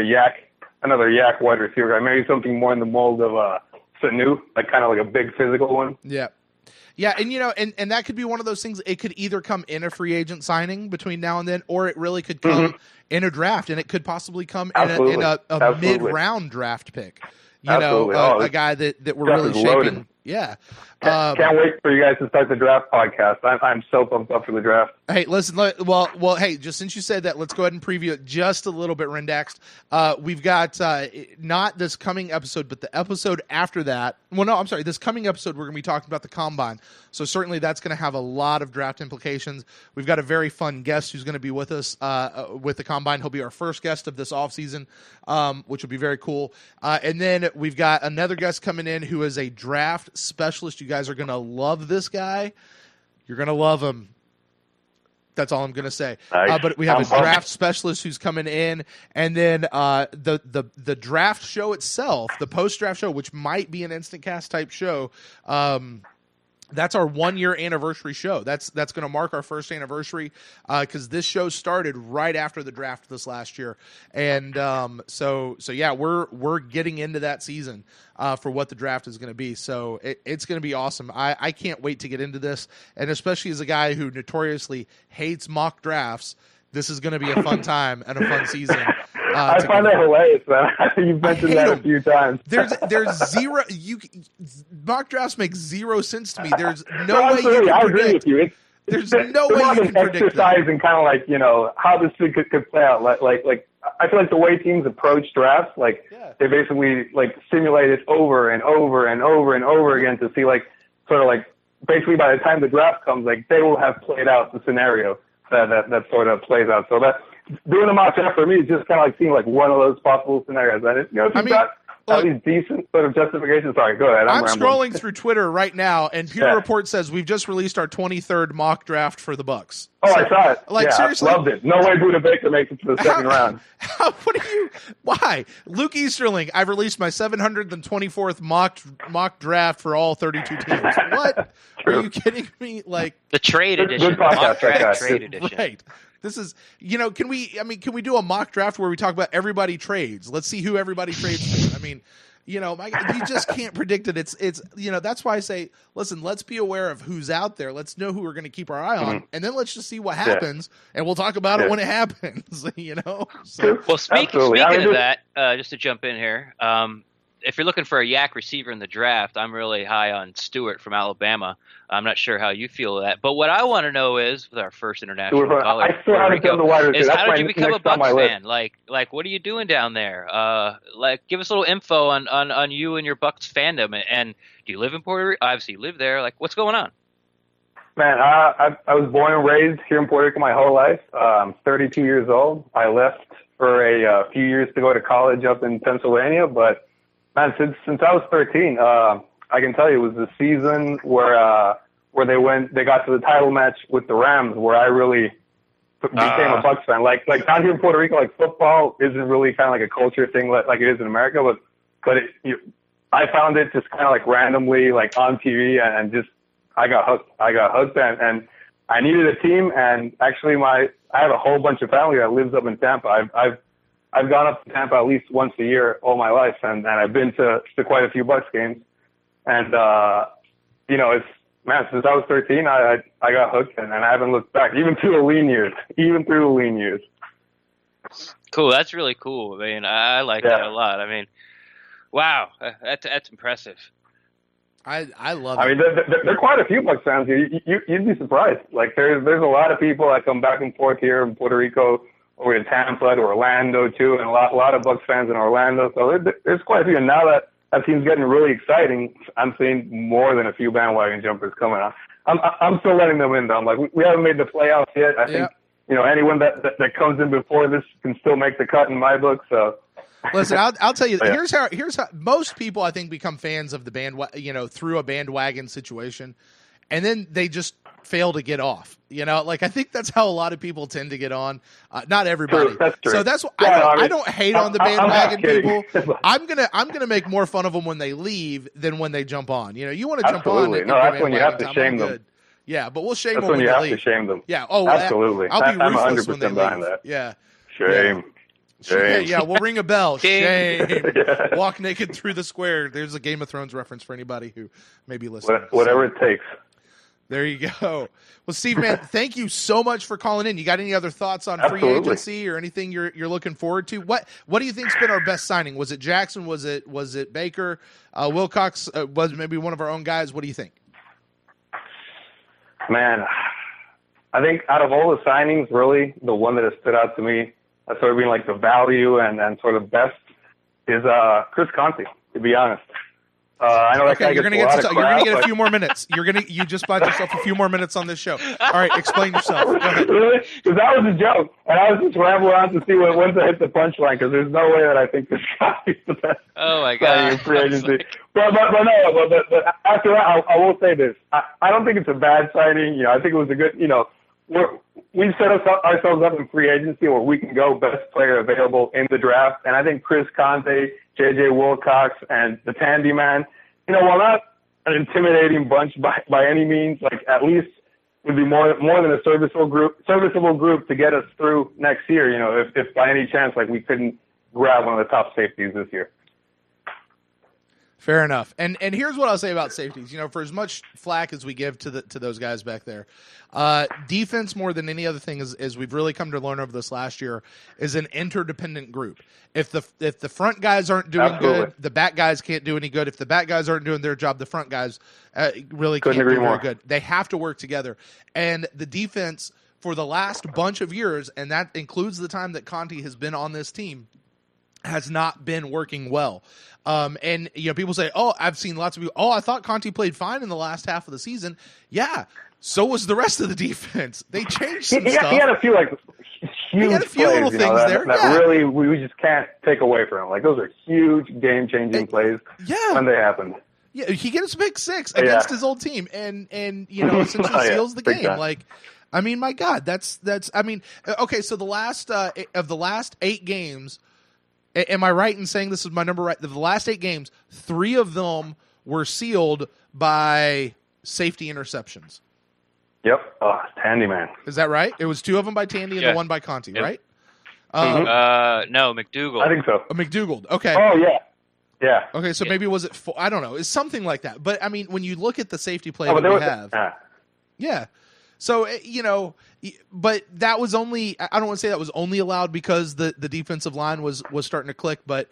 another yak wide receiver guy, maybe something more in the mold of Sanu, like kind of like a big physical one. Yeah. Yeah, and and that could be one of those things. It could either come in a free agent signing between now and then, or it really could come in a draft, and it could possibly come in a mid-round draft pick. A guy that we're really shaping. Loaded. Yeah. Can't wait for you guys to start the draft podcast. I'm so pumped up for the draft. Hey, listen. Well, hey, just since you said that, let's go ahead and preview it just a little bit, Rendax. We've got not this coming episode, but the episode after that. Well, no, I'm sorry. This coming episode, we're going to be talking about the Combine. So certainly that's going to have a lot of draft implications. We've got a very fun guest who's going to be with us with the Combine. He'll be our first guest of this offseason, which will be very cool. And then we've got another guest coming in who is a draft specialist. You guys are going to love this guy. You're going to love him. That's all I'm going to say. But we have a draft specialist who's coming in, and then the draft show itself, the post-draft show, which might be an InstantCast type show, that's our 1 year anniversary show. That's going to mark our first anniversary because this show started right after the draft this last year, and so yeah, we're getting into that season for what the draft is going to be. So it's going to be awesome. I can't wait to get into this, and especially as a guy who notoriously hates mock drafts, this is going to be a fun time and a fun season. I find that hilarious, man. You've mentioned that a few times. There's zero. Mock drafts make zero sense to me. There's no way you can I predict. agree with you. There's no way you can predict exercise and kind of like how this thing could play out. Like I feel like the way teams approach drafts, they basically like simulate it over and over and over and over again to see like sort of like basically by the time the draft comes, like they will have played out the scenario that sort of plays out. So that doing a mock draft for me is just kind of like seeing like one of those possible scenarios. And at least decent sort of justification. Sorry, go ahead. I'm rambling. scrolling through Twitter right now, and Pewter Report says we've just released our 23rd mock draft for the Bucs. Oh, I saw it. Like, seriously? Loved it. No way Buda Baker makes it to the second round. Why? Luke Easterling, I've released my 724th mock draft for all 32 teams. What? Are you kidding me? Like, the trade edition. Good podcast, mock draft guys. trade edition. right. This is, can we do a mock draft where we talk about everybody trades? Let's see who everybody trades for. I mean, you just can't predict it. It's that's why I say, listen, let's be aware of who's out there. Let's know who we're going to keep our eye on, and then let's just see what happens, and we'll talk about it when it happens. So, well, speaking of that, just to jump in here, if you're looking for a yak receiver in the draft, I'm really high on Stewart from Alabama. I'm not sure how you feel that, but what I want to know is, with our first international caller, I still haven't done the wide receiver. Is That's how did you become a Bucs fan? Like, what are you doing down there? Give us a little info on you and your Bucs fandom. And do you live in Puerto Rico? Obviously, you live there. Like, what's going on? Man, I was born and raised here in Puerto Rico my whole life. I'm 32 years old. I left for a few years to go to college up in Pennsylvania, but man, since I was 13, I can tell you it was the season where they got to the title match with the Rams, where I really became a Bucs fan. Like down here in Puerto Rico, like football isn't really kind of like a culture thing like it is in America, but I found it just kind of like randomly like on TV, and just I got hooked, and I needed a team, and actually I have a whole bunch of family that lives up in Tampa. I've gone up to Tampa at least once a year all my life, and I've been to quite a few Bucs games. And, it's, man, since I was 13, I got hooked, and I haven't looked back, even through the lean years. Cool. That's really cool. I mean, I like that a lot. I mean, wow, that's impressive. I love it. I mean, there are quite a few Bucs fans here. You'd be surprised. Like, there's a lot of people that come back and forth here in Puerto Rico, over to Tampa, to Orlando, too, and a lot of Bucs fans in Orlando. So there's quite a few. And now that team's getting really exciting, I'm seeing more than a few bandwagon jumpers coming on. I'm still letting them in, though. I'm like, we haven't made the playoffs yet. I think, anyone that comes in before this can still make the cut in my book. So, listen, I'll tell you. Here's how most people, I think, become fans of the bandwagon, through a bandwagon situation, and then they just fail to get off. I think that's how a lot of people tend to get on. Not everybody. True, that's true. So that's what I don't hate on the bandwagon people. I'm gonna make more fun of them when they leave than when they jump on. You want to jump on. No, that's when you have to shame them. Yeah, but we'll shame them when you they have leave. to shame them. Yeah. Oh, absolutely. I'll be ruthless when they leave. Behind that. Yeah. Shame. Shame. Yeah, we'll ring a bell. Shame. Yeah. Walk naked through the square. There's a Game of Thrones reference for anybody who may be listening. Whatever it takes. There you go. Well, Steve, man, thank you so much for calling in. You got any other thoughts on free agency or anything you're looking forward to? What do you think's been our best signing? Was it Jackson? Was it Baker? Wilcox was maybe one of our own guys. What do you think? Man, I think out of all the signings, really the one that has stood out to me as sort of being like the value and sort of best is Chris Conte, to be honest. I know you're gonna get a few more minutes. You just bought yourself a few more minutes on this show. All right, explain yourself. Go ahead. Really? Because that was a joke, and I was just rambling on to see when to hit the punchline. Because there's no way that I think this guy is the best. Oh my god! In free agency. But after that, I will say this: I don't think it's a bad signing. I think it was a good. We set ourselves up in free agency where we can go best player available in the draft, and I think Chris Conte, J.J. Wilcox, and the Tandy Man, while not an intimidating bunch by any means, like at least would be more than a serviceable group to get us through next year. If by any chance like we couldn't grab one of the top safeties this year. Fair enough. And here's what I'll say about safeties. For as much flack as we give to those guys back there, defense more than any other thing, as we've really come to learn over this last year, is an interdependent group. If the front guys aren't doing good, the back guys can't do any good. If the back guys aren't doing their job, the front guys really can't do very good. They have to work together. And the defense for the last bunch of years, and that includes the time that Conte has been on this team, has not been working well. And people say, I've seen lots of people, I thought Conti played fine in the last half of the season. Yeah. So was the rest of the defense. They changed some stuff. He had a few huge few little plays, things there. That really we just can't take away from him. Like those are huge game-changing plays when they happen. Yeah, he gets a pick 6 against his old team, and essentially seals the game. Time. Like, I mean, my God, that's. I mean, okay. So the last of the last 8 games, am I right in saying this is my number right? The last 8 games, 3 of them were sealed by safety interceptions. Yep. Tandy, man. Is that right? It was 2 of them by Tandy and the 1 by Conti, right? No, McDougal. I think so. McDougal. Okay. Oh, yeah. Yeah. Okay, so maybe was it 4? I don't know. It's something like that. But, I mean, when you look at the safety play that we have. Yeah. So, but that was only – I don't want to say that was only allowed because the defensive line was starting to click, but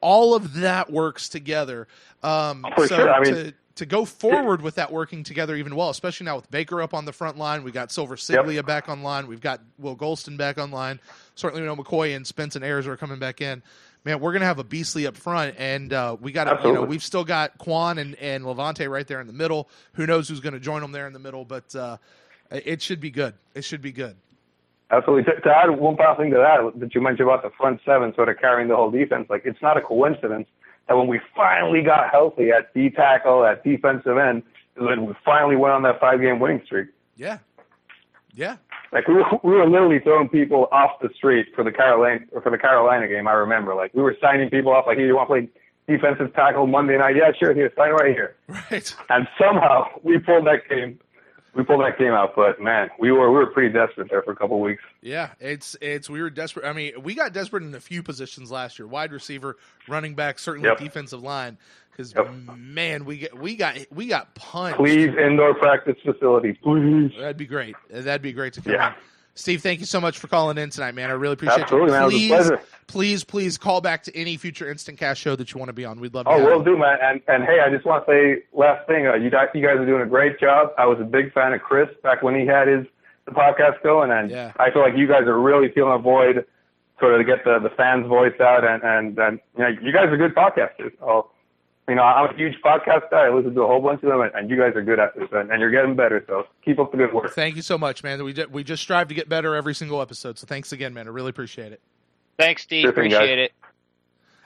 all of that works together. For sure. I mean – to go forward with that working together even well, especially now with Baker up on the front line. We got Silver Siglia back online. We've got Will Golston back online. Certainly we know McCoy and Spence and Ayers are coming back in. Man, we're going to have a beastly up front, and we got we've still got Quan and Levante right there in the middle. Who knows who's going to join them there in the middle, but it should be good. It should be good. Absolutely. To add one final thing to that you mentioned about the front 7 sort of carrying the whole defense, like it's not a coincidence that when we finally got healthy at D tackle, at defensive end, is when we finally went on that 5-game winning streak. Yeah. Yeah. Like we were literally throwing people off the street for the Carolina game. I remember, like we were signing people off. Like, hey, you want to play defensive tackle Monday night? Yeah, sure. Here, sign right here. Right. And somehow we pulled that game. We pulled that game out, but man, we were pretty desperate there for a couple of weeks. Yeah, we were desperate. I mean, we got desperate in a few positions last year: wide receiver, running back, certainly defensive line. Because man, we got punched. Please, indoor practice facility, please. That'd be great. That'd be great to come in. Steve, thank you so much for calling in tonight, man. I really appreciate Absolutely, you. Man. It was a pleasure. Please call back to any future InstantCast show that you want to be on. We'd love to. We'll do, man. And hey, I just want to say last thing. You guys are doing a great job. I was a big fan of Chris back when he had the podcast going, and I feel like you guys are really filling a void, sort of to get the fans' voice out. And you guys are good podcasters. I'm a huge podcast guy. I listen to a whole bunch of them, and you guys are good at this, and you're getting better. So keep up the good work. Thank you so much, man. We just strive to get better every single episode. So thanks again, man. I really appreciate it. Thanks, Steve. Appreciate it.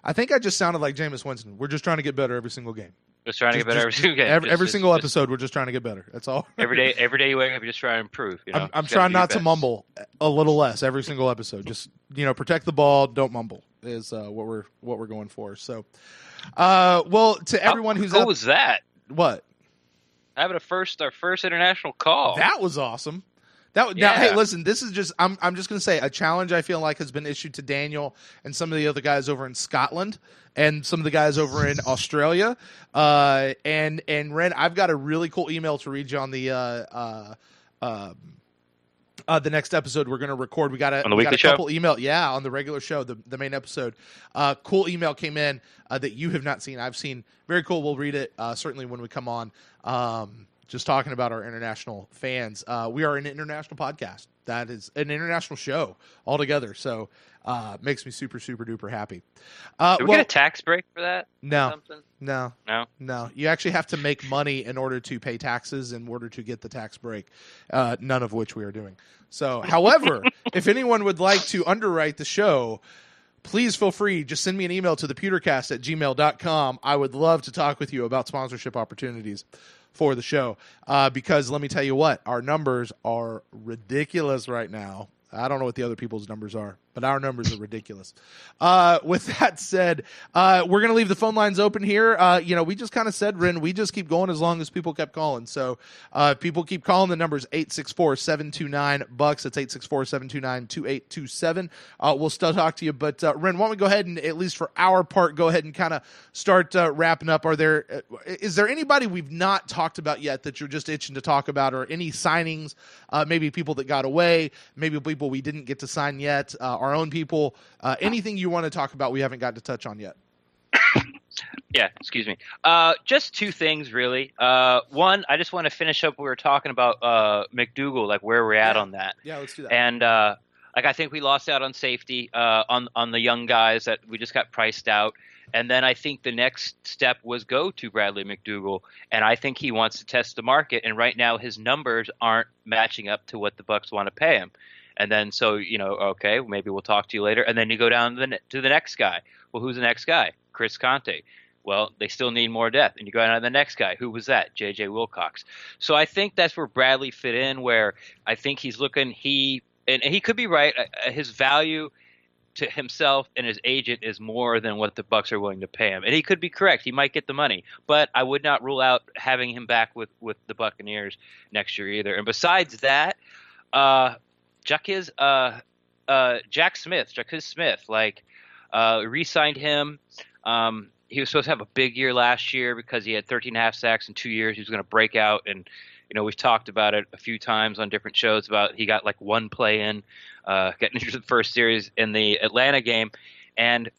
I think I just sounded like Jameis Winston. We're just trying to get better every single game. Just trying to get better every single game. Every single episode, we're just trying to get better. That's all. Every day you wake up, you just try to improve. I'm trying not to mumble a little less every single episode. Just protect the ball, don't mumble is what we're going for. So, to everyone who's cool was that? What? Having our first international call. That was awesome. Now, hey, listen, this is just I'm just going to say a challenge I feel like has been issued to Daniel and some of the other guys over in Scotland and some of the guys over in Australia. And Ren, I've got a really cool email to read you on the next episode we're going to record. We got a couple email, on the regular show, the main episode. Cool email came in that you have not seen. I've seen. Very cool. We'll read it certainly when we come on. Just talking about our international fans. We are an international podcast. That is an international show altogether. So makes me super, super duper happy. Did we get a tax break for that? No. You actually have to make money in order to pay taxes in order to get the tax break, none of which we are doing. So, however, if anyone would like to underwrite the show, please feel free. Just send me an email to thepewtercast@gmail.com. I would love to talk with you about sponsorship opportunities for the show, because let me tell you what, our numbers are ridiculous right now. I don't know what the other people's numbers are, but our numbers are ridiculous. With that said, we're going to leave the phone lines open here. We just kind of said, Ren, we just keep going as long as people kept calling. So people keep calling. The number is 864-729-BUCS. It's 864-729-2827. We'll still talk to you. But, Ren, why don't we go ahead and, at least for our part, go ahead and kind of start wrapping up. Is there anybody we've not talked about yet that you're just itching to talk about, or any signings, maybe people that got away, maybe people we didn't get to sign yet, our own people, anything you want to talk about we haven't got to touch on yet? Yeah, excuse me. Just two things, really. One, I just want to finish up. We were talking about McDougal, like where we're at on that. Yeah, let's do that. And I Like, I think we lost out on safety on the young guys that we just got priced out. And then I think the next step was go to Bradley McDougald, and I think he wants to test the market. And right now his numbers aren't matching up to what the Bucs want to pay him. And then so, okay, maybe we'll talk to you later. And then you go down to the next guy. Well, who's the next guy? Chris Conte. Well, they still need more depth. And you go down to the next guy. Who was that? J.J. Wilcox. So I think that's where Bradley fit in, where I think he's looking and he could be right. His value to himself and his agent is more than what the Bucs are willing to pay him. And he could be correct. He might get the money. But I would not rule out having him back with the Buccaneers next year either. And besides that, Jaquiz Smith, re-signed him. He was supposed to have a big year last year because he had 13.5 sacks in 2 years. He was going to break out, and we've talked about it a few times on different shows about he got like one play in, getting injured in the first series in the Atlanta game, and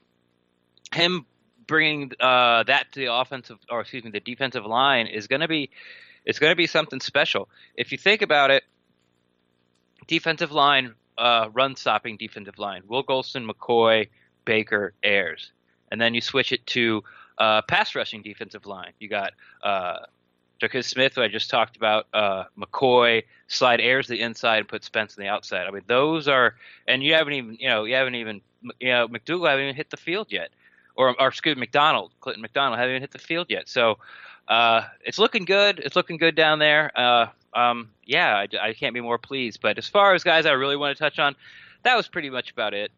him bringing that to the defensive line is going to be something special. If you think about it, defensive line, run stopping defensive line, Will Golston, McCoy, Baker, Ayers. And then you switch it to pass rushing defensive line. You got Jaquiz Smith, who I just talked about, McCoy, slide Ayers to the inside and put Spence on the outside. I mean, those are, and you haven't even McDougald haven't even hit the field yet, or excuse me, Clinton McDonald haven't even hit the field yet. So it's looking good. It's looking good down there. I can't be more pleased. But as far as guys I really want to touch on, that was pretty much about it.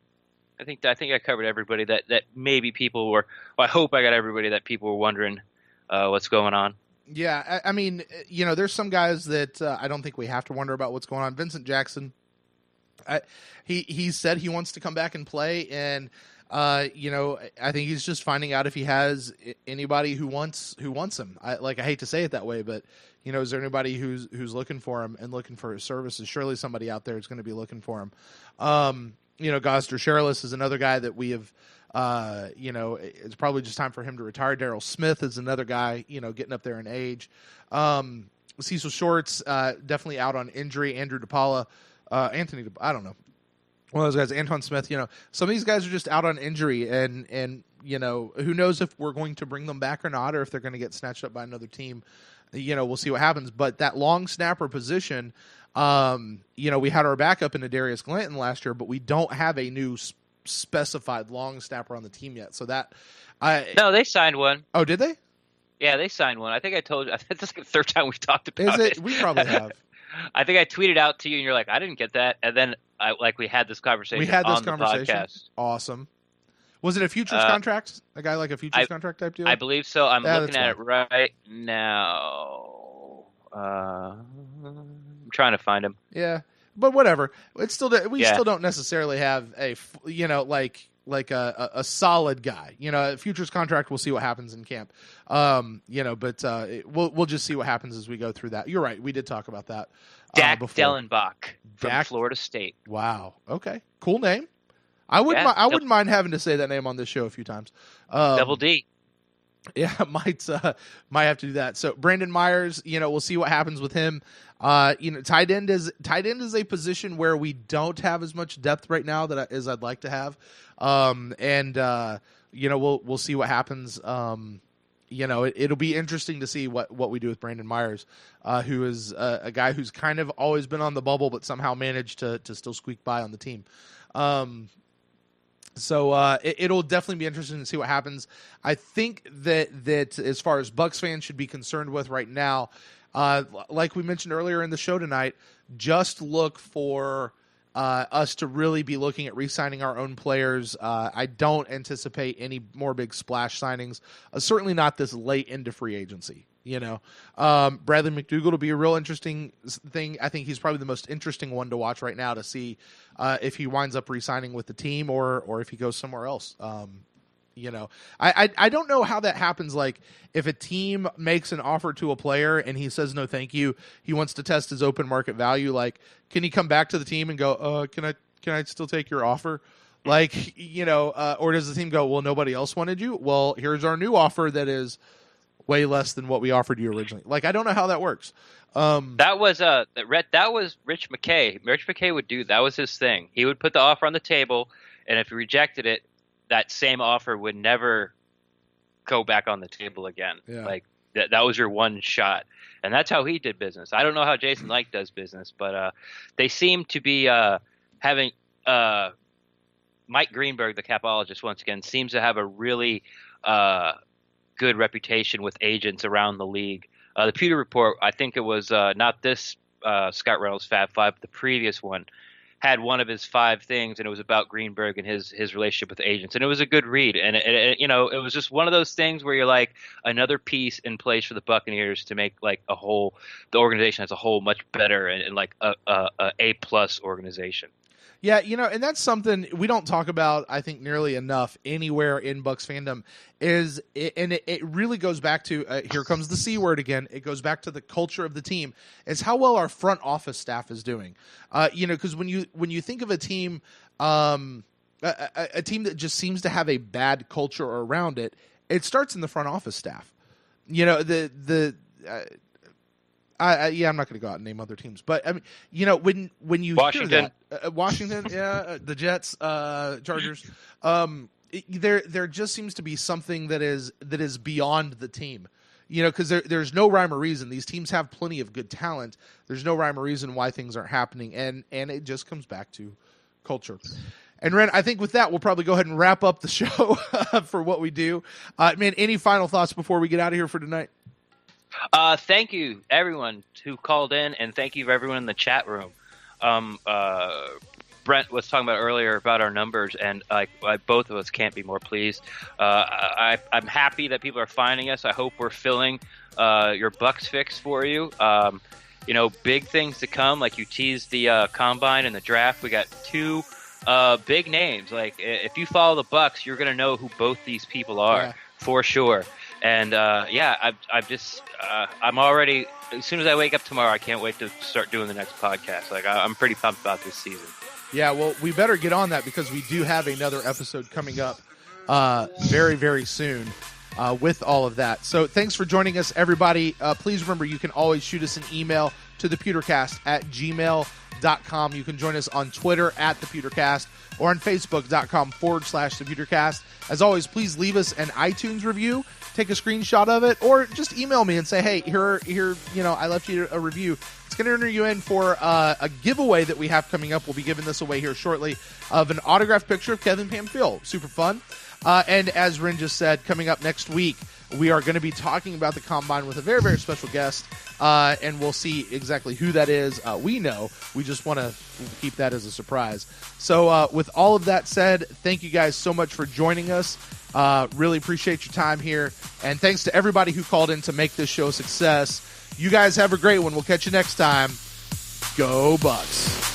I think I covered everybody that maybe people were. Well, I hope I got everybody that people were wondering what's going on. Yeah, I mean, there's some guys that I don't think we have to wonder about what's going on. Vincent Jackson, he said he wants to come back and play, and I think he's just finding out if he has anybody who wants him. I hate to say it that way, but is there anybody who's looking for him and looking for his services? Surely somebody out there is going to be looking for him. Gosder Sherrillis is another guy that we have, it's probably just time for him to retire. Darrell Smith is another guy, getting up there in age. Cecil Shorts, definitely out on injury. Andrew DePaula, I don't know. One of those guys, Antoine Smith, some of these guys are just out on injury, and who knows if we're going to bring them back or not, or if they're going to get snatched up by another team. We'll see what happens. But that long snapper position, we had our backup in Darius Glanton last year, but we don't have a new specified long snapper on the team yet. So no, they signed one. Oh, did they? Yeah, they signed one. I think I told you. I think that's the third time we've talked about it. We probably have. I think I tweeted out to you, and you're like, I didn't get that. And then we had this conversation. The podcast. Awesome. Was it a futures contract? A guy like a futures contract type deal? I believe so. I'm looking at it right now. I'm trying to find him. Yeah, but whatever. It's still still don't necessarily have a a solid guy. A futures contract. We'll see what happens in camp. But we'll just see what happens as we go through that. You're right. We did talk about that. Dak Dellenbach from Florida State. Wow. Okay. Cool name. I wouldn't mind having to say that name on this show a few times. Double D. Yeah, might have to do that. So Brandon Myers, we'll see what happens with him. Tight end is a position where we don't have as much depth right now as I'd like to have. We'll see what happens. It'll be interesting to see what we do with Brandon Myers, who is a guy who's kind of always been on the bubble, but somehow managed to still squeak by on the team. So it'll definitely be interesting to see what happens. I think that as far as Bucs fans should be concerned with right now, like we mentioned earlier in the show tonight, just look for us to really be looking at re-signing our own players. I don't anticipate any more big splash signings, certainly not this late into free agency. Bradley McDougald will be a real interesting thing. I think he's probably the most interesting one to watch right now to see if he winds up re-signing with the team or if he goes somewhere else. I don't know how that happens. Like if a team makes an offer to a player and he says no thank you, he wants to test his open market value. Like, can he come back to the team and go, can I still take your offer? Like, or does the team go, well, nobody else wanted you? Well, here's our new offer that is way less than what we offered you originally. Like, I don't know how that works. That was Rich McKay. Rich McKay would do that. Was his thing. He would put the offer on the table, and if he rejected it, that same offer would never go back on the table again. Yeah. Like that was your one shot, and that's how he did business. I don't know how Jason Licht does business, but they seem to be having Mike Greenberg, the capologist, once again seems to have a really good reputation with agents around the league. The Pewter Report, I think it was not this Scott Reynolds Fab Five, but the previous one, had one of his 5 things, and it was about Greenberg and his relationship with agents, and it was a good read. And it was just one of those things where you're like, another piece in place for the Buccaneers to make like the organization as a whole much better and like a plus organization. Yeah, and that's something we don't talk about, I think, nearly enough anywhere in Bucs fandom. It really goes back to here comes the C word again. It goes back to the culture of the team. Is how well our front office staff is doing. Because when you think of a team, a team that just seems to have a bad culture around it, it starts in the front office staff. I'm not going to go out and name other teams, but I mean, when you Washington, hear that, Washington, the Jets, Chargers, there just seems to be something that is beyond the team, because there's no rhyme or reason. These teams have plenty of good talent. There's no rhyme or reason why things aren't happening, and it just comes back to culture. And Ren, I think with that, we'll probably go ahead and wrap up the show for what we do. Man, any final thoughts before we get out of here for tonight? Thank you, everyone who called in, and thank you, everyone in the chat room. Brent was talking about earlier about our numbers, and both of us can't be more pleased. I'm happy that people are finding us. I hope we're filling your Bucs fix for you. Big things to come. Like you teased the combine and the draft. We got 2 big names. Like if you follow the Bucs, you're going to know who both these people are for sure. And I'm already, as soon as I wake up tomorrow, I can't wait to start doing the next podcast. Like I'm pretty pumped about this season. Yeah, well, we better get on that because we do have another episode coming up very, very soon with all of that. So thanks for joining us, everybody. Please remember, you can always shoot us an email to thepewtercast@gmail.com. You can join us on Twitter @thepewtercast or on Facebook.com/thepewtercast. As always, please leave us an iTunes review. Take a screenshot of it, or just email me and say, hey, here, I left you a review. It's going to enter you in for a giveaway that we have coming up. We'll be giving this away here shortly of an autographed picture of Kevin Pamphile. Super fun. And as Ren just said, coming up next week, we are going to be talking about the Combine with a very, very special guest, and we'll see exactly who that is. We know. We just want to keep that as a surprise. So with all of that said, thank you guys so much for joining us. Really appreciate your time here. And thanks to everybody who called in to make this show a success. You guys have a great one. We'll catch you next time. Go Bucs.